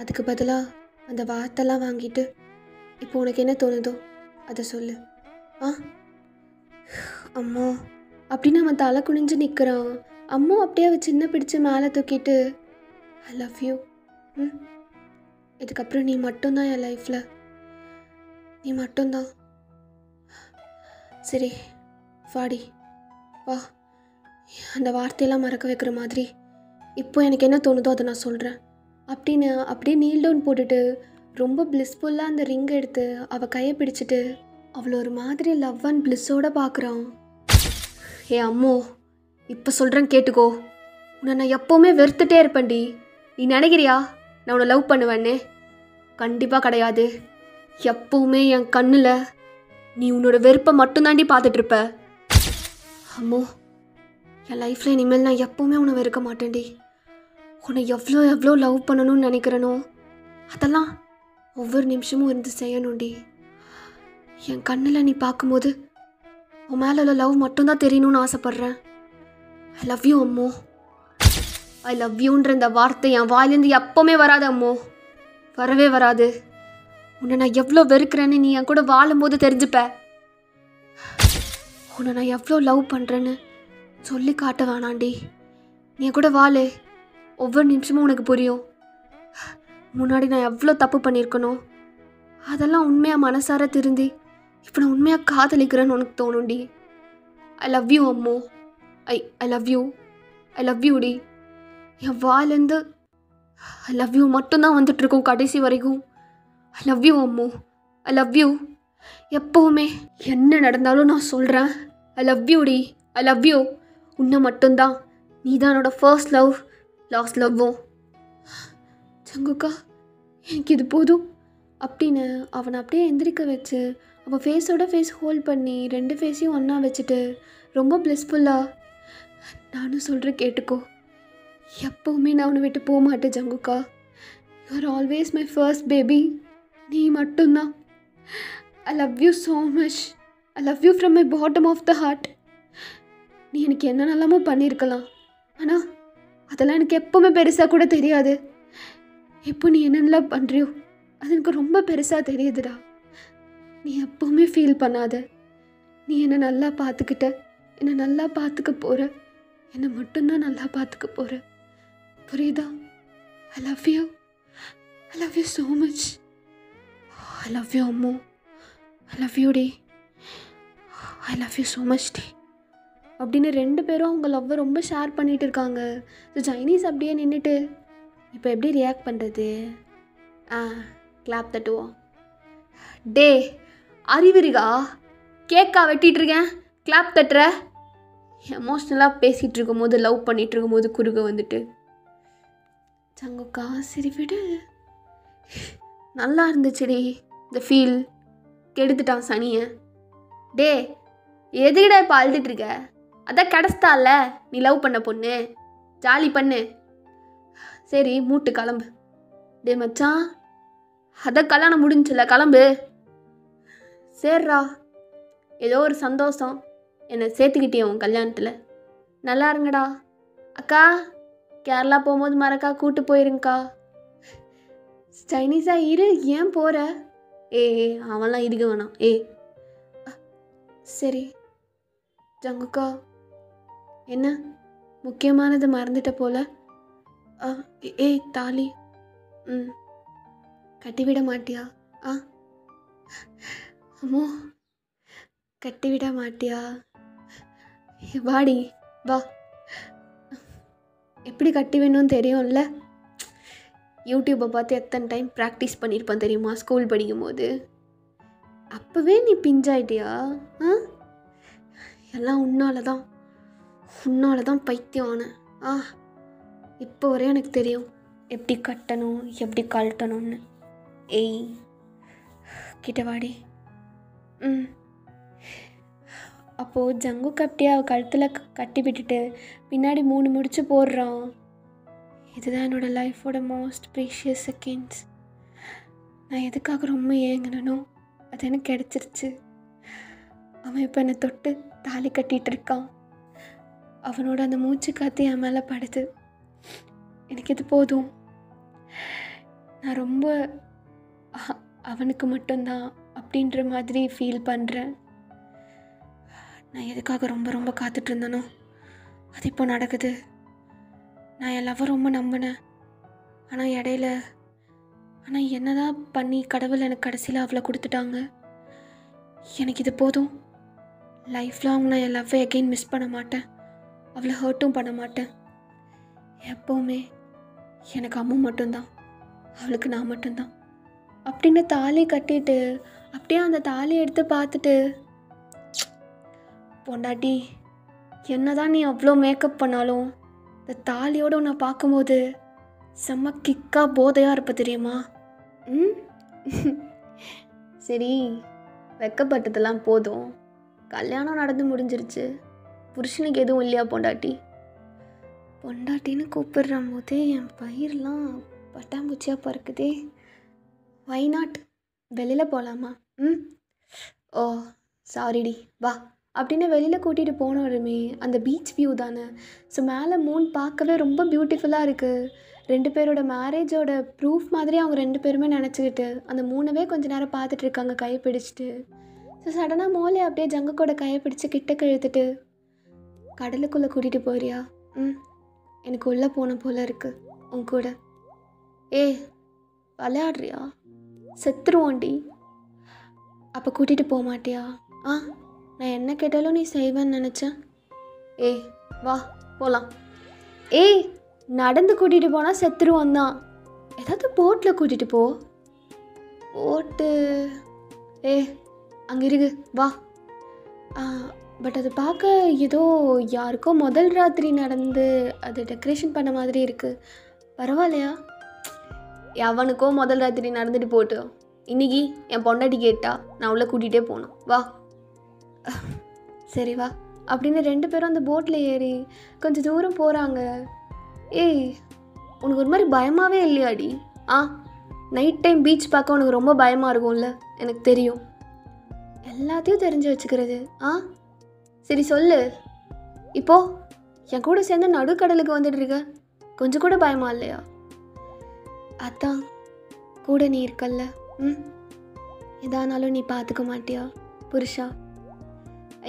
அதுக்கு பதிலாக அந்த வார்த்தைலாம் வாங்கிட்டு இப்போ உனக்கு என்ன தோணுதோ அதை சொல்லு. ஆ, அம்மா அப்படின்னு அவன் தலை குனிஞ்சு நிற்கிறான். அம்மா அப்படியே அவள் சின்ன பிடிச்சி மேலே தூக்கிட்டு, ஐ லவ் யூ. இதுக்கப்புறம் நீ மட்டும்தான் என் லைஃப்பில், நீ மட்டும்தான். சரி வாடி வா, அந்த வார்த்தையெல்லாம் மறக்க வைக்கிற மாதிரி இப்போ எனக்கு என்ன தோணுதோ அதை நான் சொல்கிறேன் அப்படின்னு அப்படியே நீல் டவுன் போட்டுட்டு ரொம்ப பிளிஸ்ஃபுல்லாக அந்த ரிங் எடுத்து அவள் கையை பிடிச்சிட்டு அவளை ஒரு மாதிரி லவ் அண்ட் பிளிஸ்ஸோடு பார்க்குறான். ஏ அம்மோ, இப்போ சொல்கிறேன் கேட்டுக்கோ. உன்னை நான் எப்போவுமே வெறுத்துட்டே இருப்பேன்டி. நீ நினைக்கிறியா நான் உன்னை லவ் பண்ணுவேன்னு? கண்டிப்பாக கிடையாது. எப்போவுமே என் கண்ணில் நீ உன்னோட வெறுப்பை மட்டும்தாண்டி பார்த்துட்ருப்ப. அம்மோ, என் லைஃப்பில் இனிமேல் நான் எப்போவுமே உன்னை வெறுக்க மாட்டேன்டி. உன்னை எவ்வளோ லவ் பண்ணணும்னு நினைக்கிறனோ அதெல்லாம் ஒவ்வொரு நிமிஷமும் இருந்து செய்யணும்டி. என் கண்ணில் நீ பார்க்கும்போது உன் மேலே உள்ள லவ் மட்டும்தான் தெரியணும்னு ஆசைப்பட்றேன். ஐ லவ் யூ அம்மோ. ஐ லவ் யூன்ற இந்த வார்த்தை என் வாயிலேருந்து எப்போவுமே வராது அம்மோ, வரவே வராது. உன்னை நான் எவ்வளோ வெறுக்கிறேன்னு நீ என் கூட வாழும்போது தெரிஞ்சுப்ப. உன்னை நான் எவ்வளோ லவ் பண்ணுறேன்னு சொல்லி காட்ட வேணாண்டி. நீ என் கூட வாழு, ஒவ்வொரு நிமிஷமும் உனக்கு புரியும். முன்னாடி நான் எவ்வளோ தப்பு பண்ணியிருக்கணும், அதெல்லாம் உண்மையாக மனசார திருந்தி இப்போ நான் உண்மையாக காதலிக்கிறேன்னு உனக்கு தோணும்டி. ஐ லவ் யூ அம்மோ. I love you. I love you டி. என் வாலேருந்து ஐ லவ் யூ மட்டும்தான் வந்துட்டுருக்கோம் கடைசி வரைக்கும். ஐ லவ் யூ அம்மோ. I love you. எப்போவுமே என்ன நடந்தாலும் நான் சொல்கிறேன், ஐ லவ் யூ டி. I love you. உன்னை மட்டும்தான். நீ தான் என்னோடய ஃபர்ஸ்ட் லவ், லாஸ்ட் லவ்வும். ஜங்குக்கா, எனக்கு இது போதும் அப்படின்னு அவனை அப்படியே எந்திரிக்க வச்சு அவன் ஃபேஸோட ஃபேஸ் ஹோல்ட் பண்ணி 2 ஃபேஸையும் ஒன்றா வச்சுட்டு ரொம்ப ப்ளெஸ்ஃபுல்லாக, நானும் சொல்கிறேன் கேட்டுக்கோ, எப்போவுமே நான் அவனை விட்டு போக மாட்டேன் ஜங்குக்கா. You are always my first baby. நீ மட்டும்தான். I love you so much. I love you from my bottom of the heart. நீ எனக்கு என்னென்னலாமோ பண்ணியிருக்கலாம், ஆனால் அதெல்லாம் எனக்கு எப்போவுமே பெருசாக கூட தெரியாது. இப்போ நீ என்னென்னலாம் பண்ணுறியோ அது எனக்கு ரொம்ப பெருசாக தெரியுதுடா. நீ எப்போவுமே ஃபீல் பண்ணாத. நீ என்னை நல்லா பார்த்துக்கிட்ட, என்னை நல்லா பார்த்துக்க போகிற, என்னை மட்டும்தான் நல்லா பார்த்துக்க போகிற. புரியுதா? I love you. I love you so much. I love you அம்மோ. ஐ லவ் யூ டி. I love you so much டி அப்படின்னு 2 பேரும் அவங்க லவ்வை ரொம்ப ஷேர் பண்ணிகிட்டு இருக்காங்க. ஸோ சைனீஸ் அப்படியே நின்றுட்டு இப்போ எப்படி ரியாக்ட் பண்ணுறது? கிளாப் தட்டுவோம். டே அறிவிருகா, கேக்கா வெட்டிகிட்ருக்கேன், கிளாப் தட்டுற. எமோஷ்னலாக பேசிகிட்டு இருக்கும்போது, லவ் பண்ணிகிட்டு இருக்கும்போது குறுக வந்துட்டு, ஜங்குக்கா சரி விடு, நல்லா இருந்துச்சுடி இந்த ஃபீல், கெடுத்துட்டான் சனியை. டே எதுக்கிடா இப்போ அழுதுட்ருக்க? அதான் கிடச்சிட்டால நீ லவ் பண்ண பொண்ணு, ஜாலி பண்ணு. சரி மூட்டு கிளம்பு. டே மச்சான், அதான் கல்யாணம் முடிஞ்சில்ல, கிளம்பு. சரிடா, ஏதோ ஒரு சந்தோஷம், என்னை சேர்த்துக்கிட்டே உன் கல்யாணத்தில். நல்லா இருங்கடா. அக்கா கேரளா போகும்போது மறக்கா கூட்டு போயிருங்கக்கா. சைனீஸாக இரு, ஏன் போகிற? அவன்லாம் இருக்க வேணாம். சரி ஜங்குக்கா, என்ன முக்கியமானது மறந்துட்ட போல. தாலி கட்டிவிட மாட்டியா? அம்மோ கட்டிவிட மாட்டியா? வாடி வா. எப்படி கட்டி வேணும்னு தெரியும்ல. யூடியூப்பை பார்த்து எத்தனை டைம் ப்ராக்டிஸ் பண்ணியிருப்பான் தெரியுமா ஸ்கூல் படிக்கும்போது. அப்போவே நீ பிஞ்சாயிட்டியா? எல்லாம் உன்னால தான் பைத்தியம் ஆனேன். இப்போ வரை எனக்கு தெரியும் எப்படி கட்டணும், எப்படி கழட்டணும்னு. கிட்ட வாடி. அப்போது ஜங்குக்கு அப்படியே அவள் கழுத்தில் கட்டி விட்டுட்டு பின்னாடி 3 முடிச்சு போடுறான். இதுதான் என்னோடய லைஃபோட மோஸ்ட் ப்ரீஷியஸ் செகண்ட்ஸ். நான் எதுக்காக ரொம்ப ஏங்கினனோ அது எனக்கு கிடச்சிருச்சு. அவன் இப்போ என்னை தொட்டு தாலி கட்டிகிட்டு இருக்கான். அவனோட அந்த மூச்சு காற்று என் மேலே படுது. எனக்கு இது போதும். நான் ரொம்ப அவனுக்கு மட்டும்தான் அப்படின்ற மாதிரி ஃபீல் பண்ணுறேன். நான் எதுக்காக ரொம்ப ரொம்ப காத்துட்ருந்தேனோ அது இப்போ நடக்குது. நான் என் லவ்வை ரொம்ப நம்பினேன். ஆனால் என்னதான் பண்ணி கடவுள் எனக்கு கடைசியில் அவளை கொடுத்துட்டாங்க. எனக்கு இது போதும். லைஃப் லாங் நான் என் லவ்வை எகெயின் மிஸ் பண்ண மாட்டேன், அவளை ஹர்ட்டும் பண்ண மாட்டேன். எப்போவுமே எனக்கு அம்மா மட்டும்தான், அவளுக்கு நான் மட்டும்தான் அப்படின்னு தாலி கட்டிட்டு அப்படியே அந்த தாலியை எடுத்து பார்த்துட்டு, பொண்டாட்டி என்னதான் நீ அவ்வளோ மேக்கப் பண்ணாலும் இந்த தாலியோடு உன்னை பார்க்கும்போது செம்ம கிக்கா போதையாக இருப்ப தெரியுமா? சரி வெக்கப்பட்டதெல்லாம் போதும், கல்யாணம் நடந்து முடிஞ்சிருச்சு. புருஷனுக்கு எதுவும் இல்லையா பொண்டாட்டி? பொண்டாட்டின்னு கூப்பிடுற போதே என் பயிரெலாம் பட்டாம்பூச்சியாக பறக்குதே. Why not? வெளியில் போகலாமா? ஓ சாரிடி வா அப்படின்னு வெளியில் கூட்டிகிட்டு போனோருமே அந்த பீச் வியூ தானே. ஸோ மேலே மூன் பார்க்கவே ரொம்ப பியூட்டிஃபுல்லாக இருக்குது. 2 பேரோட மேரேஜோட ப்ரூஃப் மாதிரி அவங்க 2 பேருமே நினச்சிக்கிட்டு அந்த 3வே கொஞ்ச நேரம் பார்த்துட்டு இருக்காங்க கையை பிடிச்சிட்டு. ஸோ சடனாக மோலே அப்படியே ஜங்குக்கோட கையை பிடிச்சி கிட்டக்க இழுத்துட்டு, கடலுக்குள்ளே கூட்டிகிட்டு போறியா? எனக்கு உள்ளே போன போல இருக்கு உன் கூட. விளையாடுறியா? செத்துருவோண்டி. அப்போ கூட்டிகிட்டு போக மாட்டியா? நான் என்ன கேட்டாலும் நீ செய்வேன்னு நினச்சேன். வா போகலாம். நடந்து கூட்டிகிட்டு போனால் செத்துருவோம் தான். ஏதாவது போட்டில் கூட்டிகிட்டு போ. போட்டு அங்கே இருக்கு, வா. பட் அது பார்க்க ஏதோ யாருக்கோ முதல் ராத்திரி நடந்து அது டெக்கரேஷன் பண்ண மாதிரி இருக்குது. பரவாயில்லையா? எவனுக்கோ முதல் ராத்திரி நடந்துட்டு போட்டு, இன்றைக்கி என் பொண்டாட்டி கேட்டா நான் உள்ளே கூட்டிகிட்டே போகணும், வா. சரி வா அப்படின்னு 2 பேரும் அந்த போட்டில் ஏறி கொஞ்சம் தூரம் போகிறாங்க. உனக்கு ஒரு மாதிரி பயமாகவே இல்லையாடி? நைட் டைம் பீச் பார்க்க உனக்கு ரொம்ப பயமாக இருக்கும்ல, எனக்கு தெரியும். எல்லாத்தையும் தெரிஞ்சு வச்சுக்கிறது. சரி சொல்லு, இப்போ என் கூட சேர்ந்து நடுக்கடலுக்கு வந்துட்டு இருக்க, கொஞ்சம் கூட பயமா இல்லையா? அதான் கூட நீ இருக்கல்ல. எதானாலும் நீ பார்த்துக்க மாட்டியா புருஷா?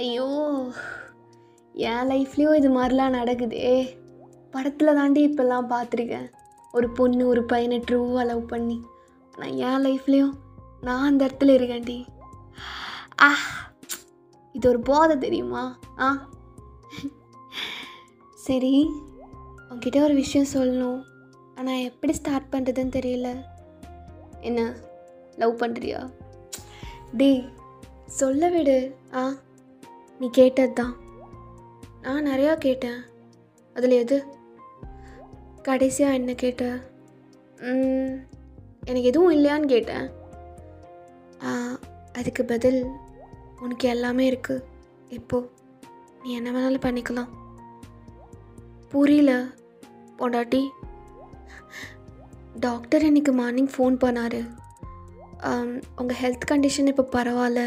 ஐயோ, என் லைஃப்லேயும் இது மாதிரிலாம் நடக்குதே. படத்தில் தாண்டி இப்போல்லாம் பார்த்துருக்கேன், ஒரு பொண்ணு ஒரு பையனை ட்ரூவாக லவ் பண்ணி. ஆனால் என் லைஃப்லேயும் நான் அந்த இடத்துல இருக்கேன்டி. இது ஒரு போதை தெரியுமா? சரி, உன்கிட்ட ஒரு விஷயம் சொல்லணும், ஆனால் எப்படி ஸ்டார்ட் பண்ணுறதுன்னு தெரியல. என்ன, லவ் பண்ணுறியா? சொல்ல விடு. நீ கேட்டது தான். நான் நிறையா கேட்டேன், அதில் எது கடைசியாக என்ன கேட்ட? எனக்கு எதுவும் இல்லையான்னு கேட்டேன். அதுக்கு பதில் உனக்கு எல்லாமே இருக்குது, இப்போது நீ என்ன வேணாலும் பண்ணிக்கலாம். புரியல பொண்டாட்டி? டாக்டர் இன்னைக்கு மார்னிங் ஃபோன் பண்ணார். உங்கள் ஹெல்த் கண்டிஷன் இப்போ பரவாயில்ல,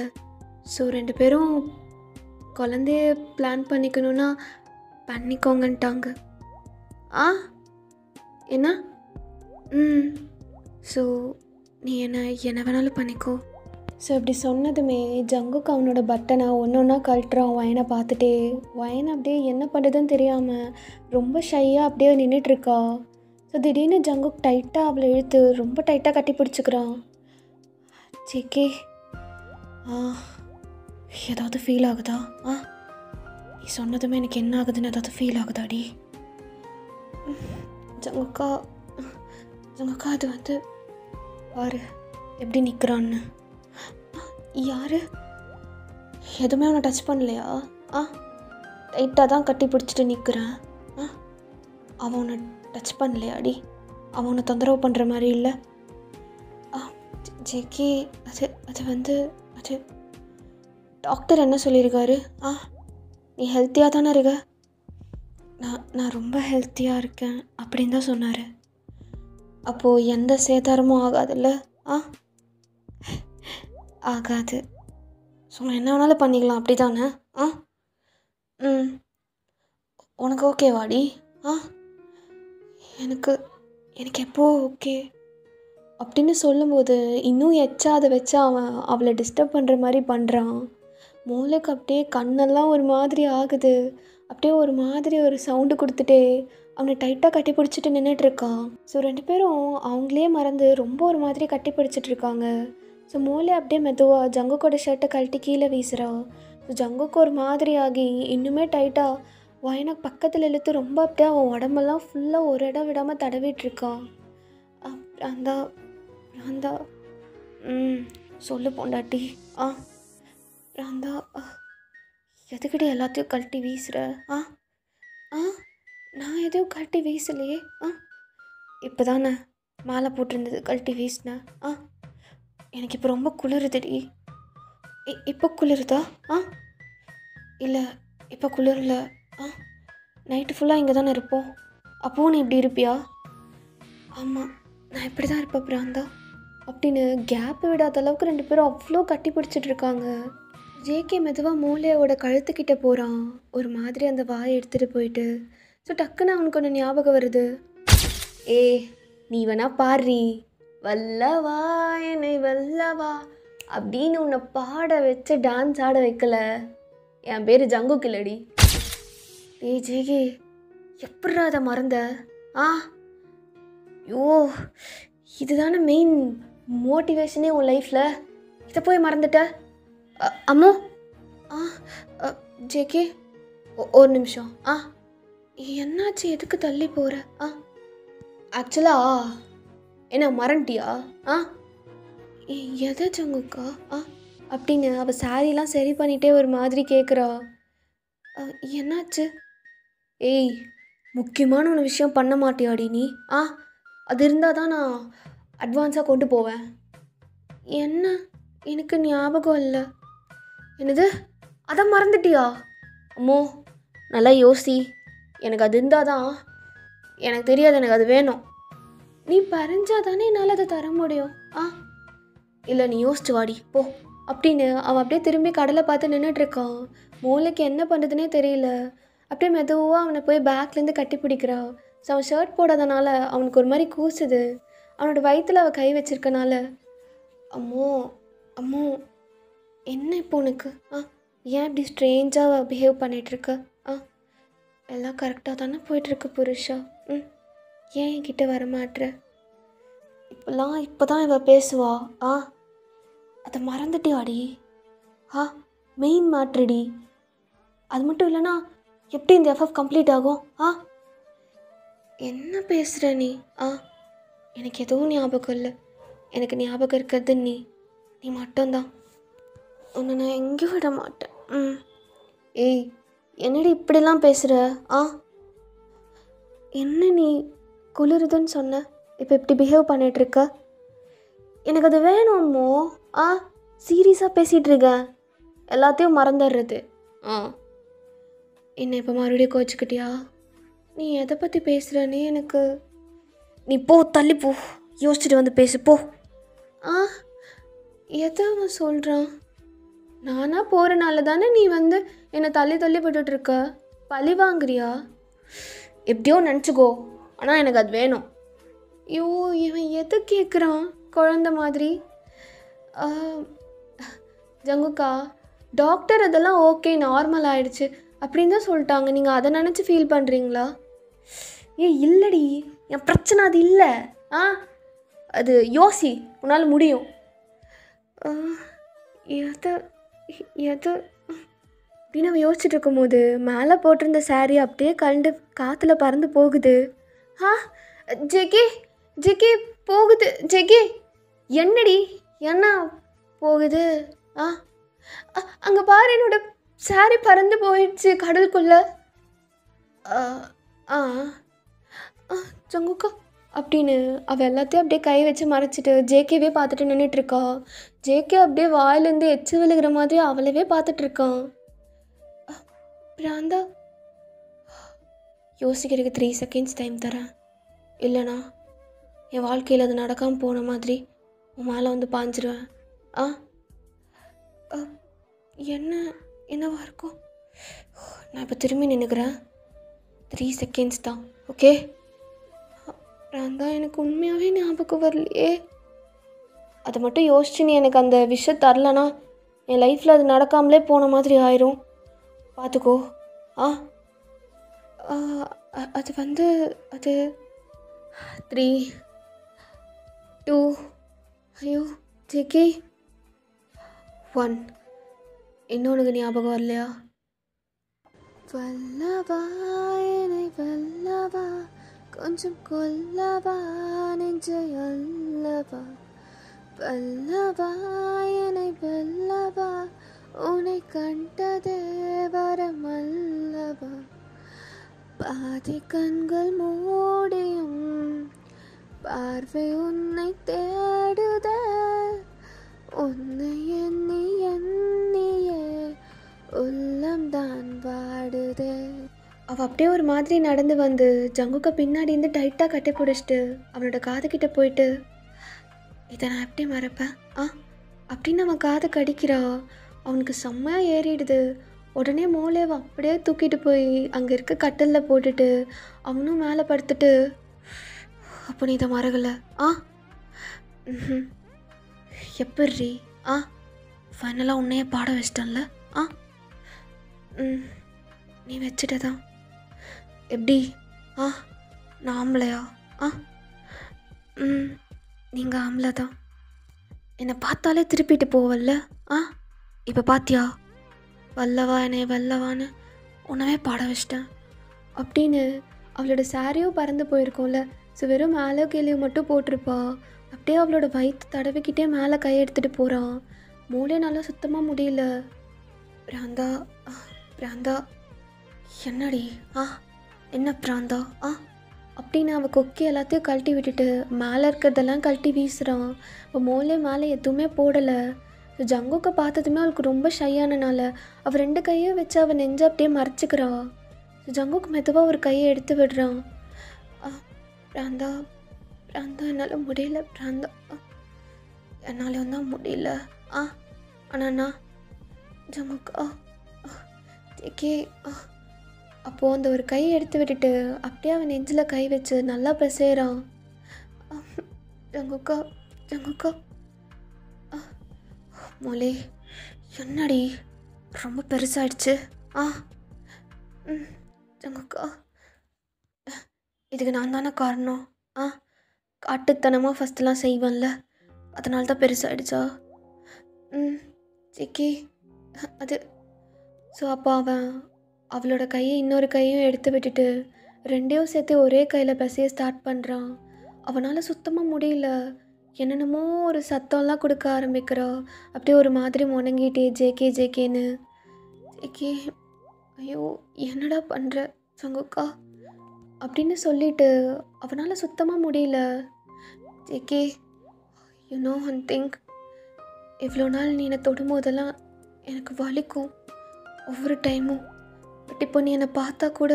ஸோ 2 பேரும் குழந்தைய பிளான் பண்ணிக்கணுன்னா பண்ணிக்கோங்கன்ட்டாங்க. என்ன? ஸோ நீ என்ன வேணாலும் பண்ணிக்கோ. ஸோ இப்படி சொன்னதுமே ஜங்குக்கு அவனோட பட்டனை ஒன்றா கழட்டுறான். வயனை பார்த்துட்டே, வயனை அப்படியே என்ன பண்ணுறதுன்னு தெரியாமல் ரொம்ப ஷையாக அப்படியே நின்றுட்டுருக்கா. ஸோ திடீர்னு ஜங்குக் டைட்டாக அவளை இழுத்து ரொம்ப டைட்டாக கட்டி பிடிச்சிக்கிறான். ஜேகே, ஏதாவது ஃபீல் ஆகுதா? நீ சொன்னதுமே எனக்கு என்ன ஆகுதுன்னு ஏதாவது ஃபீல் ஆகுதாடி? ஜங்குக்கா அது வந்து பாரு எப்படி நிற்கிறான்னு. யார்? எதுவுமே அவனை டச் பண்ணலையா? டைட்டாக தான் கட்டி பிடிச்சிட்டு நிற்கிறேன். அவனை டச் பண்ணலையாடி? அவனை தொந்தரவு பண்ணுற மாதிரி இல்லை. ஜேகே, அது வந்து டாக்டர் என்ன சொல்லியிருக்காரு? நீ ஹெல்த்தியாக தானே இருக்க? நான் ரொம்ப ஹெல்த்தியாக இருக்கேன் அப்படின்னு தான் சொன்னார். அப்போது எந்த சேதாரமும் ஆகாதுல்ல? ஆகாது. ஸோ என்ன வேணாலும் பண்ணிக்கலாம் அப்படி தானே? உனக்கு ஓகேவாடி? எனக்கு எப்போ ஓகே அப்படின்னு சொல்லும்போது இன்னும் எச்சாத வச்சு அவன் அவளை டிஸ்டர்ப் பண்ணுற மாதிரி பண்ணுறான். மூளைக்கு அப்படியே கண்ணெல்லாம் ஒரு மாதிரி ஆகுது. அப்படியே ஒரு மாதிரி ஒரு சவுண்டு கொடுத்துட்டே அவனை டைட்டாக கட்டி பிடிச்சிட்டு நின்றுட்டுருக்கான். ஸோ 2 பேரும் அவங்களே மறந்து ரொம்ப ஒரு மாதிரி கட்டி பிடிச்சிட்ருக்காங்க. ஸோ மூளை அப்படியே மெதுவாக ஜங்குக்கோட ஷர்ட்டை கழட்டி கீழே வீசுகிறான். ஸோ ஜங்குக்கு ஒரு மாதிரி ஆகி இன்னுமே டைட்டாக வயனை பக்கத்தில் இழுத்து ரொம்ப அப்படியே அவன் உடம்பெல்லாம் ஃபுல்லாக ஒரு இடம் விடாமல் தடவிட்டுருக்கான். பிராந்தா சொல்லு பொண்டாட்டி. பிராந்தா, எதுக்கிட்ட எல்லாத்தையும் கழட்டி வீசுகிற? நான் எதையும் கழட்டி வீசலையே. இப்போ தானே மாலை போட்டிருந்தது கழட்டி வீசினேன். எனக்கு இப்போ ரொம்ப குளிருதுடி. இப்போ குளிருதா? இல்லை, இப்போ குளிரல. நைட்டு ஃபுல்லாக இங்கே தானே இருப்போம். அப்போவும் நீ இப்படி இருப்பியா? ஆமாம், நான் இப்படி தான் இருப்பேன் பிராந்தா அப்படின்னு கேப்பு விடாத அளவுக்கு 2 பேரும் அவ்வளோ கட்டி பிடிச்சிட்ருக்காங்க. ஜேகே மெதுவாக மூளையோட கழுத்துக்கிட்ட போகிறான். ஒரு மாதிரி அந்த வாயை எடுத்துகிட்டு போயிட்டு. ஸோ டக்குன்னு அவனுக்கு ஒன்று ஞாபகம் வருது. ஏய் நீ வேணா பாடுறி, வல்லவா என்னை வல்லவா அப்படின்னு உன்னை பாட வச்சு டான்ஸ் ஆட வைக்கல என் பேர் ஜங்கு கில்லடி. ஏய் ஜெகி, எப்பட்றா அதை மறந்த? ஆ யோ, இதுதானே மெயின் மோட்டிவேஷனே உன் லைஃப்பில், இதை போய் மறந்துட்ட? அம்மோ ஜேகே ஒரு நிமிஷம். என்னாச்சு, எதுக்கு தள்ளி போகிற? ஆக்சுவலா என்ன மறந்துட்டியா? எதை ஜங்குக்கா அப்படின்னு அவள் சாரிலாம் சரி பண்ணிகிட்டே ஒரு மாதிரி கேட்குறா. என்னாச்சு? ஏய் முக்கியமான ஒரு விஷயம் பண்ண மாட்டியாடி நீ? அது இருந்தால் தான் நான் அட்வான்ஸாக கொண்டு போவேன். என்ன? எனக்கு ஞாபகம் இல்லை. என்னது, அதை மறந்துட்டியா? அம்மோ நல்லா யோசி, எனக்கு அது இருந்தால் தான், எனக்கு தெரியாது, எனக்கு அது வேணும். நீ பறிஞ்சா தானே என்னால் அதை தர முடியும். இல்லை நீ யோசிச்சு வாடி போ அப்படின்னு அவன் அப்படியே திரும்பி கடலை பார்த்து நின்றுட்டுருக்கான். மூளைக்கு என்ன பண்ணுறதுனே தெரியல. அப்படியே மெதுவாக அவனை போய் பேக்லேருந்து கட்டி பிடிக்கிறான். ஸோ அவன் ஷர்ட் போடாதனால அவனுக்கு ஒரு மாதிரி கூசுது. அவனோட வயிற்றில் அவள் கை வச்சிருக்கனால. அம்மோ அம்மோ என்ன இப்போ உனக்கு? ஏன் இப்படி ஸ்ட்ரேஞ்சாக பிஹேவ் பண்ணிகிட்ருக்க? எல்லாம் கரெக்டாக தானே போயிட்டுருக்கு புருஷா. ஏன் என்கிட்ட வரமாட்ற? இப்போ தான் இவள் பேசுவா. அதை மறந்துட்டியாடி? மெயின் மேட்ருடி. அது மட்டும் இல்லைனா எப்படி இந்த எஃப்எஃப் கம்ப்ளீட் ஆகும்? என்ன பேசுகிற நீ? எனக்கு எதுவும் ஞாபகம் இல்லை. எனக்கு ஞாபகம் இருக்கிறது நீ மட்டும்தான். உன்னை நான் எங்கேயும் விட மாட்டேன். ஏய் என்னடி இப்படிலாம் பேசுகிற? என்ன நீ குளிருதுன்னு சொன்ன, இப்போ இப்படி பிஹேவ் பண்ணிகிட்ருக்க? எனக்கு அது வேணுமோ? சீரியஸாக பேசிகிட்ருக்கேன். எல்லாத்தையும் மறந்துடுறது. என்னை இப்போ மறுபடியும் கோச்சிக்கிட்டியா? நீ எதை பற்றி பேசுகிறனே எனக்கு. நீ போ, தள்ளி போ, யோசிச்சுட்டு வந்து பேசு போ. எதை அவன் சொல்கிறான்? நானாக போகிறனால தானே நீ வந்து என்னை தள்ளி போட்டுட்ருக்க. பழி வாங்குறியா? எப்படியோ நினச்சிக்கோ, ஆனால் எனக்கு அது வேணும். ஐயோ இவன் எது கேட்குறான் குழந்த மாதிரி? ஜங்குக்கா, டாக்டர் அதெல்லாம் ஓகே, நார்மல் ஆகிடுச்சு அப்படின்னு தான் சொல்லிட்டாங்க. நீங்கள் அதை நினச்சி ஃபீல் பண்ணுறீங்களா? இல்லடி, என் பிரச்சனை அது இல்லை. அது யோசி, உன்னால் முடியும். எது அப்படின்னு அவன் யோசிச்சுட்டு இருக்கும்போது மேலே போட்டிருந்த சாரீ அப்படியே கண்டு காற்றுல பறந்து போகுது. ஜெகி போகுது. ஜெகி என்னடி, என்ன போகுது? அங்கே பாரு, என்னோட சாரீ பறந்து போயிடுச்சு கடலுக்குள்ள. ஜங்குக்கா அப்படின்னு அவள் எல்லாத்தையும் அப்படியே கை வச்சு மறைச்சிட்டு ஜேகேவே பார்த்துட்டு நின்றுட்டுருக்கா. ஜேகே அப்படியே வாயிலேருந்து எச்சு விழுகிற மாதிரி அவளவே பார்த்துட்ருக்கான். பிராந்தா, யோசிக்கிறதுக்கு 3 செகண்ட்ஸ் டைம் தரேன். இல்லைனா என் வாழ்க்கையில் அது நடக்காமல் போன மாதிரி உன் மேலே வந்து பாஞ்சிருவேன். என்னவா இருக்கும்? நான் இப்போ திரும்பி நின்றுக்கிறேன். 3 செகண்ட்ஸ் தான், ஓகே? தான் எனக்கு உண்மையாகவே ஞாபகம் வரலையே. அதை மட்டும் யோசிச்சு நீ எனக்கு அந்த விஷயம் தரலனா என் லைஃப்பில் அது நடக்காமலே போன மாதிரி ஆயிரும். பார்த்துக்கோ. அது வந்து அது 3 2 ஐயோ ஜெகி 1. இன்னொன்று ஞாபகம் வரலையா? வல்லவா என்னை வல்லவா, கொஞ்சம் கொல்லவா நெஞ்சை அல்லவா, வல்லவா என்னை வல்லவா, உன்னை கண்டதே வரமல்லவா, பாதி கண்கள் மூடியும் பார்வை உன்னை தேடுதே, உன்னை எண்ணி எண்ணியே உள்ளம்தான் வாடுதே. அவள் அப்படியே ஒரு மாதிரி நடந்து வந்து ஜங்குக்கா பின்னாடி இருந்து டைட்டாக கட்டி பிடிச்சிட்டு அவனோட காதுகிட்ட போயிட்டு, இதை நான் எப்படி மறப்பேன் அப்படின்னு அவன் காது கடிக்கிறா. அவனுக்கு செம்மையாக ஏறிடுது. உடனே மூளையை அப்படியே தூக்கிட்டு போய் அங்கே இருக்க கட்டிலில் போட்டுட்டு அவனும் மேலே படுத்துட்டு அப்போ நீ இதை மறக்கலை? ஆ ம் எப்படி? ஆ ஃபைனலாக உன்னையே பாட வச்சிட்டேன்ல? ஆ ம் நீ வச்சுட்டதான் எப்படி? ஆ நான் ஆம்பளையா? ஆ ம் நீங்கள் ஆம்பளை தான். என்னை பார்த்தாலே திருப்பிட்டு போவல்ல? ஆ இப்போ பாத்தியா? வல்லவா என்னை வல்லவான்னு உன்னவே பாட வச்சிட்டேன் அப்படின்னு. அவளோட சாரியும் பறந்து போயிருக்கோம்ல. ஸோ வெறும் மேலே கீழே மட்டும் போட்டிருப்பா. அப்படியே அவளோட வயிற்று தடவிக்கிட்டே மேலே கையை எடுத்துகிட்டு போகிறான். மூளை நல்லா சுத்தமாக முடியல. பிராந்தா பிராந்தா என்னடி? ஆ என்ன பிராந்தா? ஆ அப்படின்னு அவள் கொக்கி எல்லாத்தையும் கழட்டி விட்டுட்டு மேலே இருக்கிறதெல்லாம் கழட்டி வீசுகிறான். இப்போ மூளை மேலே எதுவுமே போடலை. ஜங்குக்கை பார்த்ததுமே அவளுக்கு ரொம்ப ஷையானனால அவள் 2 கையும் வச்சு அவள் நெஞ்சை அப்படியே மறைச்சிக்கிறா. ஜங்குக்கு மெதுவாக ஒரு கையை எடுத்து விடுறான். பிராந்தா பிராந்தா என்னால் முடியல பிராந்தா, என்னால் தான் முடியல. அண்ணா ஜங்குக்கா ஜேகே. அப்போது அந்த ஒரு கையை எடுத்து விட்டுட்டு அப்படியே அவன் நெஞ்சில் கை வச்சு நல்லா பிசைறான். ஜங்குக்கா ஜங்குக்கா மொழி என்னடி ரொம்ப பெருசாகிடுச்சு? ஜங்குக்கா இதுக்கு நான் தானே காரணம்? காட்டுத்தனமாக ஃபஸ்ட்டெல்லாம் செய்வேன்ல, அதனால தான் பெருசாகிடுச்சா? ஜேகே அது. ஸோ அப்போ அவளோட கையை இன்னொரு கையும் எடுத்து விட்டுட்டு 2ஐயும் சேர்த்து ஒரே கையில் பிசைய ஸ்டார்ட் பண்ணுறான். அவனால் சுத்தமாக முடியல. என்னென்னமோ ஒரு சத்தம்லாம் கொடுக்க ஆரம்பிக்கிறா. அப்படியே ஒரு மாதிரி முணங்கிட்டே ஜேகே ஜேகேன்னு. ஜேகே ஐயோ என்னடா பண்ணுற ஜங்குக்கா அப்படின்னு சொல்லிட்டு அவனால் சுத்தமாக முடியல. JK you know one thing, இவ்வளோ நாள் நீ என்னை தொடும்போதெல்லாம் எனக்கு வலிக்கும் ஒவ்வொரு டைமும். பட் இப்போ நீ என்னை பார்த்தா கூட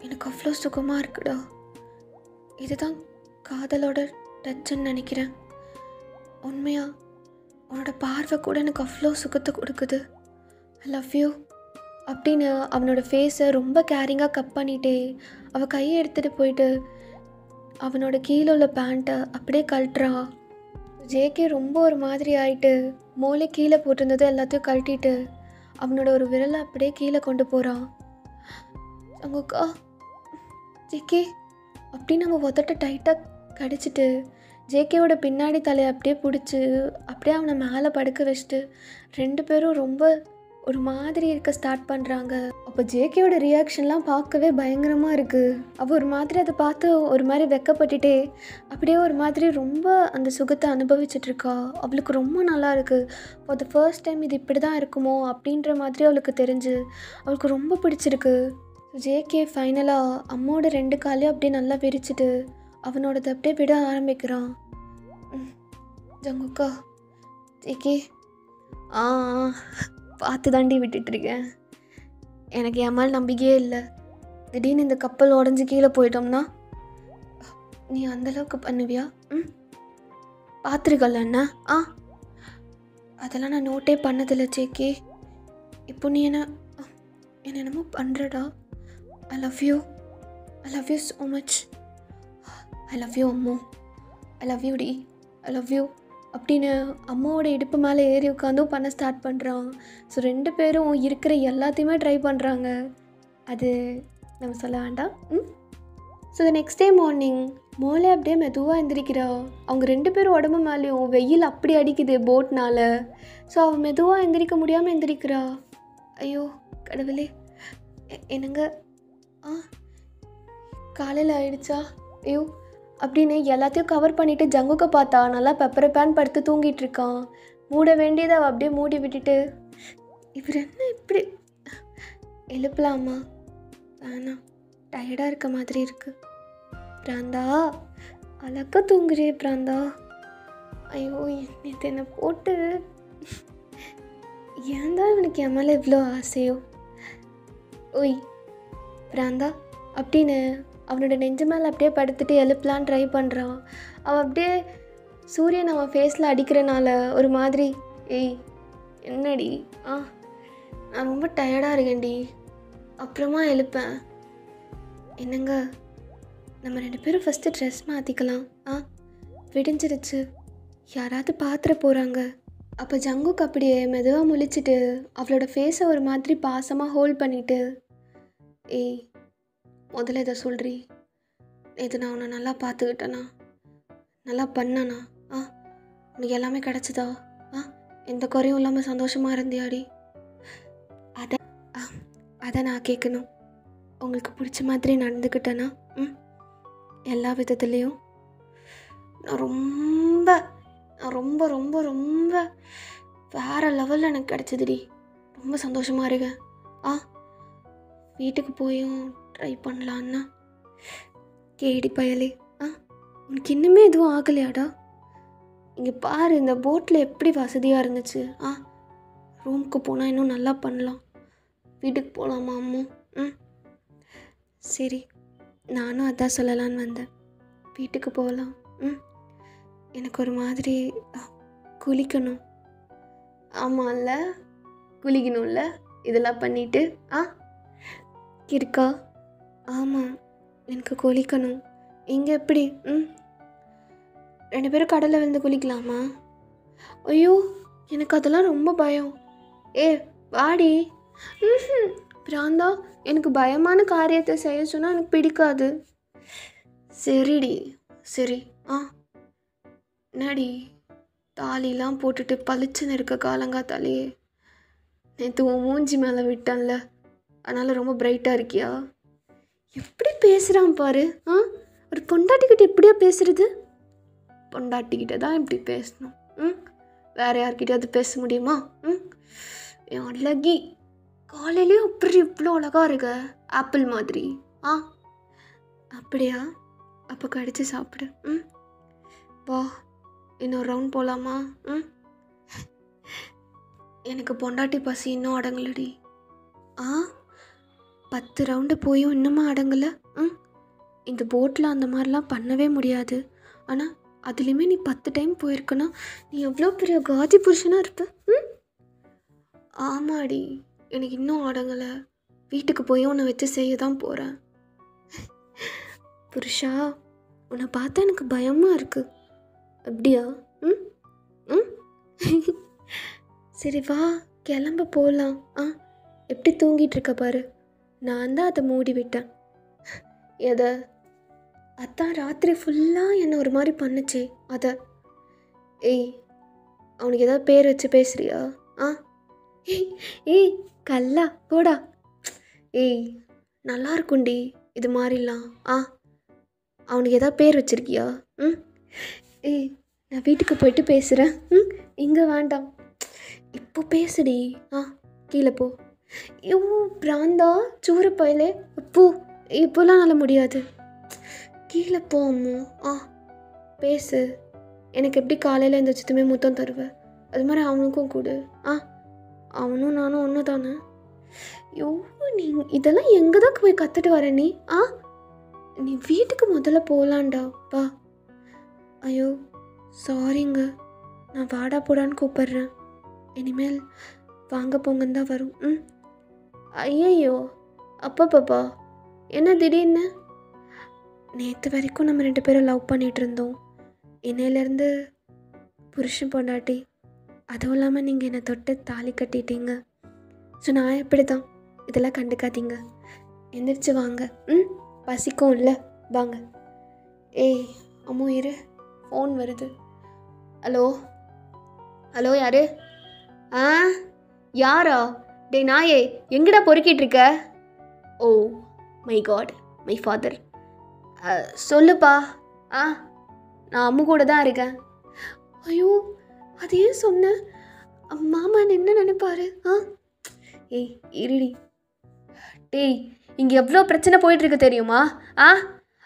எனக்கு அவ்வளோ சுகமாக இருக்குடா. இதுதான் காதலோட டச்சுன்னு நினைக்கிறேன். உண்மையா உன்னோட பார்வை கூட எனக்கு அவ்வளோ சுகத்தை கொடுக்குது. ஐ லவ் யூ அப்படின்னு அவனோட ஃபேஸை ரொம்ப கேரிங்காக கட் பண்ணிகிட்டே அவள் கையை எடுத்துகிட்டு போயிட்டு அவனோட கீழே உள்ள பேண்ட்டை அப்படியே கழட்டுறா. ஜேகே ரொம்ப ஒரு மாதிரி ஆகிட்டு மோளை கீழே போட்டிருந்தது எல்லாத்தையும் கழட்டிட்டு அவனோட ஒரு விரலை அப்படியே கீழே கொண்டு போகிறான். ஜங்குக்கா ஜேகே அப்படின்னு அவன் உதட்ட டைட்டாக கடிச்சிட்டு ஜேகேவோட பின்னாடி தலையை அப்படியே பிடிச்சி அப்படியே அவனை மேலே படுக்க வச்சுட்டு 2 பேரும் ரொம்ப ஒரு மாதிரி இருக்க ஸ்டார்ட் பண்ணுறாங்க. அப்போ ஜேகேவோட ரியாக்ஷன்லாம் பார்க்கவே பயங்கரமாக இருக்குது. அவள் ஒரு மாதிரி அதை பார்த்து ஒரு மாதிரி வெக்கப்பட்டுட்டே அப்படியே ஒரு மாதிரி ரொம்ப அந்த சுகத்தை அனுபவிச்சிட்ருக்கா. அவளுக்கு ரொம்ப நல்லா இருக்குது. ஃபார் த ஃபர்ஸ்ட் டைம் இது இப்படி தான் இருக்குமோ அப்படின்ற மாதிரி அவளுக்கு தெரிஞ்சு அவளுக்கு ரொம்ப பிடிச்சிருக்கு. ஜேகே ஃபைனலாக அம்மாவோட 2 காலையும் அப்படியே நல்லா விரிச்சிட்டு அவனோடது அப்படியே விட ஆரம்பிக்கிறான். ஜங்குக்கா ஜேகே பார்த்து தாண்டி விட்டுட்ருக்கேன். எனக்கு என் மேலே நம்பிக்கையே இல்லை. திடீர்னு இந்த கப்பல் உடஞ்சி கீழே போயிட்டோம்னா நீ அந்தளவுக்கு பண்ணுவியா? பார்த்துருக்கல அண்ணா. அதெல்லாம் நான் நோட்டே பண்ணதில்லை ஜேகே. இப்போ நீ என்னமோ பண்ணுறடா. I love you so much. I love you அம்மோ. ஐ லவ் யூ டி. ஐ லவ் யூ அப்படின்னு அம்மாவோட இடுப்பு மேலே ஏறி உட்காந்தும் பண்ண ஸ்டார்ட் பண்ணுறான். ஸோ 2 பேரும் இருக்கிற எல்லாத்தையுமே ட்ரை பண்ணுறாங்க. அது நம்ம சொல்ல வேண்டாம். So the next day morning மோளை அப்படியே மெதுவாக எந்திரிக்கிறா. அவங்க 2 பேரும் உடம்பு மேலேயும் வெயில் அப்படி அடிக்குது போட்னால. ஸோ அவள் மெதுவாக எந்திரிக்க முடியாமல் எந்திரிக்கிறா. ஐயோ கடவுளே என்னங்க காலையில் ஆயிடுச்சா? ஐயோ அப்படின்னு எல்லாத்தையும் கவர் பண்ணிவிட்டு ஜங்குக்கை பார்த்தா நல்லா பெப்பரை பேன் படுத்து தூங்கிட்டு இருக்கான். மூட வேண்டியதை அவள் அப்படியே மூடி விட்டுட்டு இவர் என்ன இப்படி எழுப்பலாமா? வேணாம், டயர்டாக இருக்க மாதிரி இருக்கு. பிராந்தா அழகா தூங்குறே பிராந்தா. ஐயோ நேற்று என்னை போட்டு ஏன் தான் இவனுக்கு என் மேலே இவ்வளோ ஆசையோ? ஓய் பிராந்தா அப்படின்னு அவனோட நெஞ்சு மேலே அப்படியே படுத்துட்டு எழுப்பலான்னு ட்ரை பண்ணுறான். அவன் அப்படியே சூரியன் அவன் ஃபேஸில் அடிக்கிறனால ஒரு மாதிரி ஏய் என்னடி? நான் ரொம்ப டயர்டாக இருக்கேன்டி, அப்புறமா எழுப்பேன். என்னங்க நம்ம 2 பேரும் ஃபஸ்ட்டு ட்ரெஸ் மாற்றிக்கலாம். விடிஞ்சிருச்சு. யாராவது பாத்திர போகிறாங்க. அப்போ ஜங்குக்கு அப்படியே மெதுவாக முழிச்சிட்டு அவளோட ஃபேஸை ஒரு மாதிரி பாசமாக ஹோல்ட் பண்ணிவிட்டு, ஏய் முதல்ல இதை சொல்கிறீ, நேற்று நான் உன்னை நல்லா பார்த்துக்கிட்டேனா, நல்லா பண்ணனா, உனக்கு எல்லாமே கிடச்சிதா, எந்த குறையும் இல்லாமல் சந்தோஷமாக இருந்தியாடி? அதை நான் கேட்கணும். உங்களுக்கு பிடிச்ச மாதிரி நடந்துக்கிட்டேனா? எல்லா விதத்துலேயும் நான் ரொம்ப ரொம்ப ரொம்ப ரொம்ப வேறு லெவலில் எனக்கு கிடச்சிதுடி. ரொம்ப சந்தோஷமாக இருக்கேன். வீட்டுக்கு போயும் ட்ரை பண்ணலான்னா. கேடி பயலே, உனக்கு இன்னுமே எதுவும் ஆகலையாடா? இங்கே பாரு, இந்த போட்டில் எப்படி வசதியாக இருந்துச்சு. ரூமுக்கு போனால் இன்னும் நல்லா பண்ணலாம். வீட்டுக்கு போகலாமா அம்மு? சரி, நானும் அதான் சொல்லலான்னு வந்தேன். வீட்டுக்கு போகலாம். எனக்கு ஒரு மாதிரி குளிக்கணும். ஆமாம்ல, குளிக்கணும்ல இதெல்லாம் பண்ணிவிட்டு. இருக்கா? ஆமாம், எனக்கு குளிக்கணும். இங்கே எப்படி? 2 பேரும் கடலில் விழுந்து குளிக்கலாமா? ஐயோ, எனக்கு அதெல்லாம் ரொம்ப பயம். வாடி. பிராந்தா, எனக்கு பயமான காரியத்தை செய்ய சொன்னால் எனக்கு பிடிக்காது. சரிடி, சரி. என்னடி தாலிலாம் போட்டுட்டு பளிச்சுன்னு இருக்க காலங்காத்தாலேயே? நேற்று உன் மூஞ்சி மேலே விட்டான்ல, அதனால் ரொம்ப பிரைட்டாக இருக்கியா? எப்படி பேசுகிறான் பாரு. ஒரு பொண்டாட்டிக்கிட்ட எப்படியா பேசுறது? பொண்டாட்டிக்கிட்ட தான் இப்படி பேசணும். வேறு யார்கிட்டயாவது பேச முடியுமா? என் அழகி, காலையிலேயே அப்படி இவ்வளோ அழகாக இருக்க, ஆப்பிள் மாதிரி. அப்படியா? அப்போ கடிச்சு சாப்பிடு. வா, இன்னொரு ரவுண்ட் போகலாமா? எனக்கு பொண்டாட்டி பசி இன்னும் அடங்கலடி. 10 ரவுண்டு போயும் இன்னுமா அடங்கலை? இந்த போட்டில் அந்த மாதிரிலாம் பண்ணவே முடியாது. ஆனால் அதுலேயுமே நீ 10 டைம் போயிருக்கனா நீ எவ்வளோ பெரிய காதி புருஷனாக இருப்ப. ஆமாடி, எனக்கு இன்னும் அடங்கலை. வீட்டுக்கு போய் உன்னை வச்சு செய்ய தான் போகிறேன். புருஷா, உன்னை பார்த்தா எனக்கு பயமாக இருக்குது. அப்படியா? சரி வா, கிளம்ப போகலாம். எப்படி தூங்கிட்டு இருக்க பாரு. நான் தான் அதை மூடி விட்டேன். எதை? அதான் ராத்திரி ஃபுல்லாக என்னை ஒரு மாதிரி பண்ணுச்சே அதை. அவனுக்கு ஏதாவது பேர் வச்சு பேசுறியா? ஏய் கல்லா போடா. நல்லா இருக்கும்டி இது மாதிரிலாம். அவனுக்கு ஏதாவது பேர் வச்சுருக்கியா? நான் வீட்டுக்கு போயிட்டு பேசுகிறேன். இங்கே வேண்டாம், இப்போ பேசுடி. கீழே போ. பிராந்தா, சூற பயலே, போ. இப்போலாம் நல்ல முடியாது. கீழே போ அம்மு. பேசு. எனக்கு எப்படி காலையில் எழுந்திரிச்சதுமே முத்தம் தருவேன், அது மாதிரி அவனுக்கும் கொடு. அவனும் நானும் ஒன்று தானே. நீ இதெல்லாம் எங்கே தான் போய் கற்றுட்டு வர நீ? நீ வீட்டுக்கு முதல்ல போகலான்டா, வா. ஐயோ சாரிங்க, நான் வாடா போடான்னு கூப்பிட்றேன். இனிமேல் வாங்க போங்கன்னு தான் வரும். ஐயையோ, அப்பப்பா என்ன திடீர்னு? நேற்று வரைக்கும் நம்ம 2 பேரும் லவ் பண்ணிகிட்டு இருந்தோம். இன்னையிலேருந்து புருஷன் பொண்டாட்டி. அதுவும் இல்லாமல் நீங்கள் என்னை தொட்டு தாலி கட்டிட்டீங்க. ஸோ நான் எப்படி தான், இதெல்லாம் கண்டுக்காதீங்க. எந்திரிச்சு வாங்க. பசிக்கும் இல்லை, வாங்க. அம்மு இரு, ஃபோன் வருது. ஹலோ ஹலோ, யாரு? யாரா? டே நாயே, எங்கடா பொறுக்கிட்டு இருக்க? Oh my god, my father. சொல்லுப்பா. நான் அம்மு கூட தான் இருக்கேன். ஐயோ, அது ஏன் சொன்ன? மாமா என்ன நினைப்பாரு? இருடி. டேய், இங்கே எவ்வளோ பிரச்சனை போயிட்டுருக்கு தெரியுமா?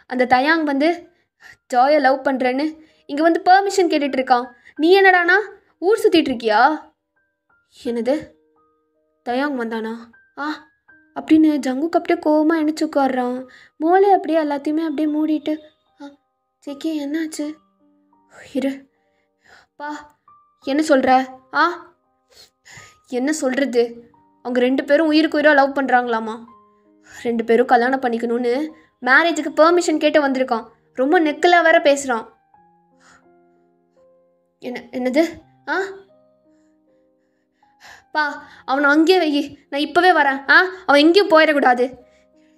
அந்த தயாங் வந்து ஜாயை லவ் பண்ணுறேன்னு இங்கே வந்து பெர்மிஷன் கேட்டுட்டு இருக்கான். நீ என்னடானா ஊர் சுற்றிட்டு இருக்கியா? என்னது, தயாங் வந்தானா? அப்படின்னு ஜங்குக்கு அப்படியே கோவமாக எணிச்சு உட்காடுறான். மோளே அப்படியே எல்லாத்தையுமே அப்படியே மூடிட்டு, சேக்கி என்னாச்சு? இரு பா, என்ன சொல்கிற? என்ன சொல்கிறது? அவங்க 2 பேரும் உயிருக்கு உயிராக லவ் பண்ணுறாங்களாமா. 2 பேரும் கல்யாணம் பண்ணிக்கணும்னு மேரேஜுக்கு பெர்மிஷன் கேட்டு வந்திருக்கான். ரொம்ப நெக்கில் வேற பேசுகிறான். என்னது? பா, அவனை அங்கேயே வை, நான் இப்போவே வரேன். அவன் எங்கேயும் போயிடக்கூடாது.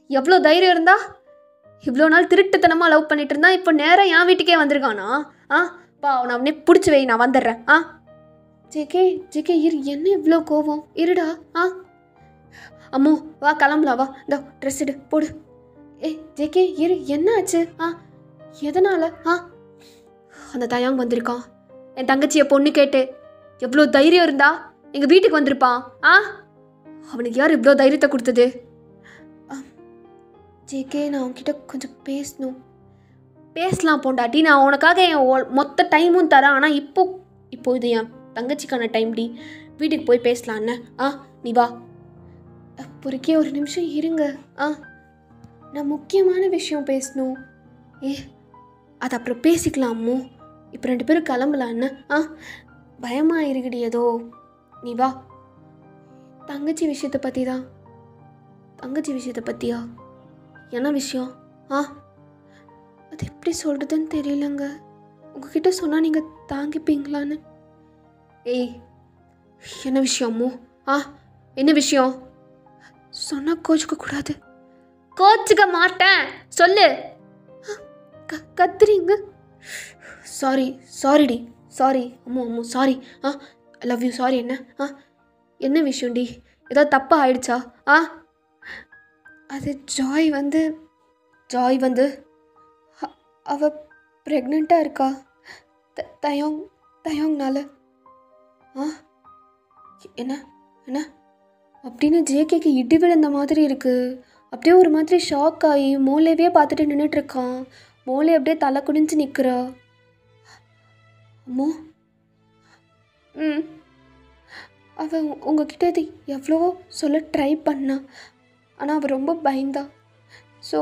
எவ்வளோ தைரியம் இருந்தா இவ்வளோ நாள் திருட்டுத்தனமாக லவ் பண்ணிட்டு இருந்தான், இப்போ நேராக என் வீட்டுக்கே வந்திருக்கானா? பா, அவனை பிடிச்சி வை, நான் வந்துடுறேன். ஜேகே ஜேகே இரு, என்ன இவ்வளோ கோவம்? இருடா. அம்மோ வா, கிளம்பலாம் வா. இந்த ட்ரெஸ் எடு, போடு. ஜேகே இரு, என்ன ஆச்சு? எதனால்? அந்த தயாங் வந்திருக்கான். என் தங்கச்சியை பொண்ணு கேட்டு எவ்வளோ தைரியம் இருந்தா எங்கள் வீட்டுக்கு வந்திருப்பான். அவனுக்கு யார் இவ்வளோ தைரியத்தை கொடுத்தது? ஜேகே, நான் உன்கிட்ட கொஞ்சம் பேசணும். பேசலாம் பொண்டாட்டி, நான் உனக்காக என் மொத்த டைமும் தரேன். ஆனால் இப்போ இது என் தங்கச்சிக்கான டைம் டி. வீட்டுக்கு போய் பேசலான்னு. நீ வா. பொறுக்கே ஒரு நிமிஷம் இருங்க. நான் முக்கியமான விஷயம் பேசணும். அது அப்புறம் பேசிக்கலாமோ? இப்போ 2 பேரும் கிளம்பலான்னு. பயமாக இருக்குடி ஏதோ. நீ வா. தங்கச்சி விஷயத்தை பற்றி தான். தங்கச்சி விஷயத்தை பற்றியா? என்ன விஷயம்? அது எப்படி சொல்கிறதுன்னு தெரியலங்க. உங்ககிட்ட சொன்னால் நீங்கள் தாங்கிப்பீங்களான்னு. என்ன விஷயமோ? என்ன விஷயம்? சொன்னால் கோச்சிக்க கூடாது. கோச்சிக்க மாட்டேன், சொல்லு. கத்துறீங்க. சாரிடி, சாரி. அம்மோ sorry. I love you. Sorry. என்ன விஷயம்டி? ஏதாவது தப்பாக ஆயிடுச்சா? அது ஜாய் வந்து அவ ப்ரெக்னெண்ட்டாக இருக்கா. தயாங்னால. என்ன அப்படின்னு ஜேகேக்கு இடி விழுந்த மாதிரி இருக்குது. அப்படியே ஒரு மாதிரி ஷாக் ஆகி மோலேவே பார்த்துட்டு நின்றுட்டுருக்கான். மோலே அப்படியே தலை குனிஞ்சு நிற்கிறா. அம்மோ. அவன் உங்ககிட்ட இது எவ்வளவோ சொல்ல ட்ரை பண்ணா, ஆனால் அவள் ரொம்ப பயந்தா. ஸோ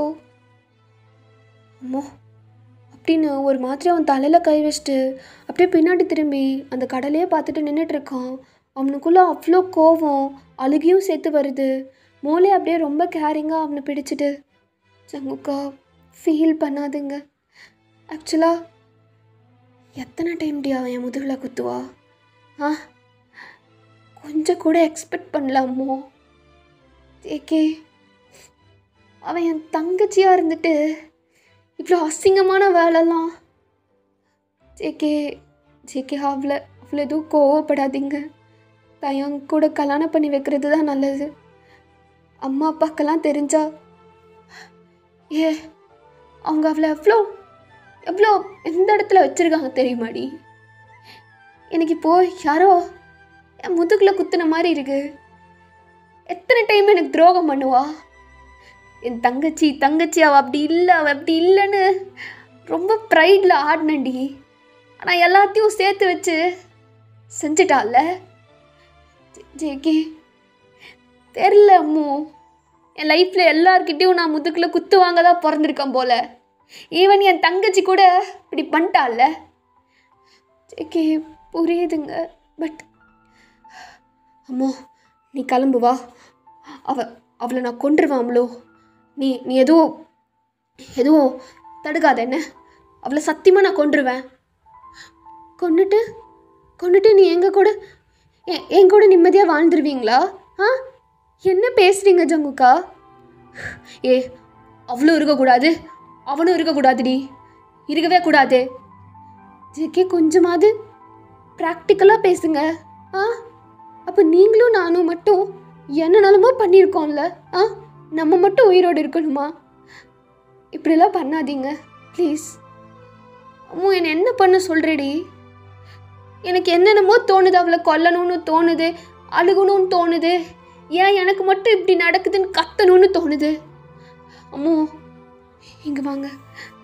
அம்மோ அப்படின்னு ஒரு மாதிரி அவன் தலையில் கை வச்சுட்டு அப்படியே பின்னாடி திரும்பி அந்த கடலையே பார்த்துட்டு நின்றுட்டுருக்கான். அவனுக்குள்ளே அவ்வளோ கோவம், அழுகியும் சேர்த்து வருது. மோலே அப்படியே ரொம்ப கேரிங்காக அவனை பிடிச்சிட்டு, ஜங்குக்கா ஃபீல் பண்ணாதுங்க. ஆக்சுவலாக எத்தனை டைம் டி அவன் என் முதுகில் குத்துவா? கொஞ்சம் கூட எக்ஸ்பெக்ட் பண்ணலாமோ? ஜேகே, அவன் என் தங்கச்சியாக இருந்துட்டு இவ்வளோ அசிங்கமான வேலைலாம். ஜேகே அவ்வளோ எதுவும் கோவப்படாதீங்க. தயாங் கூட கல்யாணம் பண்ணி வைக்கிறது தான் நல்லது. அம்மா அப்பாக்கெல்லாம் தெரிஞ்சா அவங்க அவளை எவ்வளோ எந்த இடத்துல வச்சுருக்காங்க தெரியுமாடி? எனக்கு இப்போது யாரோ என் முதுகில் குத்துன மாதிரி இருக்கு. எத்தனை டைம் எனக்கு துரோகம் பண்ணுவா? என் தங்கச்சி அவள் அப்படி இல்லைன்னு ரொம்ப ப்ரைடில் ஆடினண்டி. ஆனால் எல்லாத்தையும் சேர்த்து வச்சு செஞ்சிட்டால. ஜேகே தெரில அம்மோ, என் லைஃப்பில் எல்லார்கிட்டையும் நான் முதுகில் குத்து வாங்க தான் பிறந்திருக்கேன் போல. ஈவன் என் தங்கச்சி கூட இப்படி பண்ணிட்டால. ஜேகே புரியுதுங்க, பட் அம்மோ நீ கிளம்பு வா. அவளை நான் கொன்றுவேன் அம்மளோ. நீ எதுவும் தடுக்காத என்ன. அவளை சத்தியமாக நான் கொன்றுவேன். கொண்டுட்டு நீ என் கூட நிம்மதியாக வாழ்ந்துருவீங்களா? என்ன பேசுகிறீங்க ஜங்குக்கா? அவளும் இருக்கக்கூடாது, அவனும் இருக்கக்கூடாதுடி. இருக்கவே கூடாது. ஜேகே கொஞ்சமாவது ப்ராக்டிக்கலாக பேசுங்க. அப்போ நீங்களும் நானும் மட்டும் என்னென்னமோ பண்ணியிருக்கோம்ல. நம்ம மட்டும் உயிரோடு இருக்கணுமா? இப்படிலாம் பண்ணாதீங்க ப்ளீஸ். அம்மோ என்னை என்ன பண்ண சொல்கிறேடி? எனக்கு என்னென்னமோ தோணுது. அவளை கொல்லணும்னு தோணுது, அழுகணும்னு தோணுது. ஏன் எனக்கு மட்டும் இப்படி நடக்குதுன்னு கத்தணும்னு தோணுது. அம்மோ இங்கே வாங்க,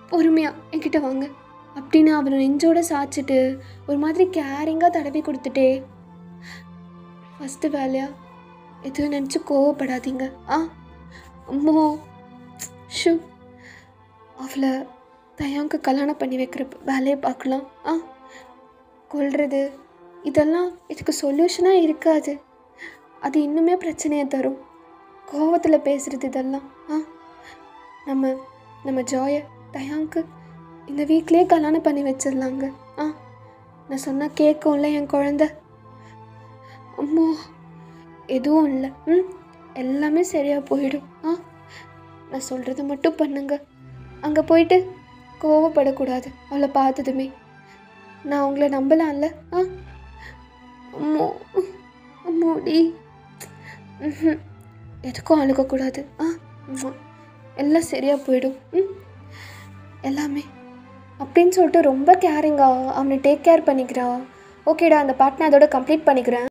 பொறுமையாக என்கிட்ட வாங்க அப்படின்னு அவளை நெஞ்சோட சாய்ச்சிட்டு ஒரு மாதிரி கேரிங்காக தடவி கொடுத்துட்டே, ஃபஸ்ட்டு வேலையா எதுவும் நினச்சி கோவப்படாதீங்க. அம்மோ ஷூ அவளை தயாங்க கல்யாணம் பண்ணி வைக்கிற வேலையை பார்க்கலாம். கொல்றது இதெல்லாம் இதுக்கு சொல்யூஷனாக இருக்காது. அது இன்னுமே பிரச்சனையை தரும். கோவத்தில் பேசுகிறது இதெல்லாம். நம்ம நம்ம ஜாயை தயாவுக்கு இந்த வீக்லேயே கல்யாணம் பண்ணி வச்சிடலாங்க. நான் சொன்னால் கேட்கும்ல என் குழந்த. அம்மா எதுவும் இல்லை. எல்லாமே சரியாக போயிடும். நான் சொல்கிறத மட்டும் பண்ணுங்க. அங்கே போயிட்டு கோவப்படக்கூடாது அவளை பார்த்ததுமே. நான் உங்களை நம்பலாம்ல? அம்மோ அம்மோடி எதுக்கும் அழுகக்கூடாது. எல்லாம் சரியாக போயிடும். எல்லாமே அப்படின்னு சொல்லிட்டு ரொம்ப கேரிங்கா அவனை டேக் கேர் பண்ணிக்கிறா. ஓகேடா, அந்த பார்ட் நான் அதோட கம்ப்ளீட் பண்ணிக்கிறேன்.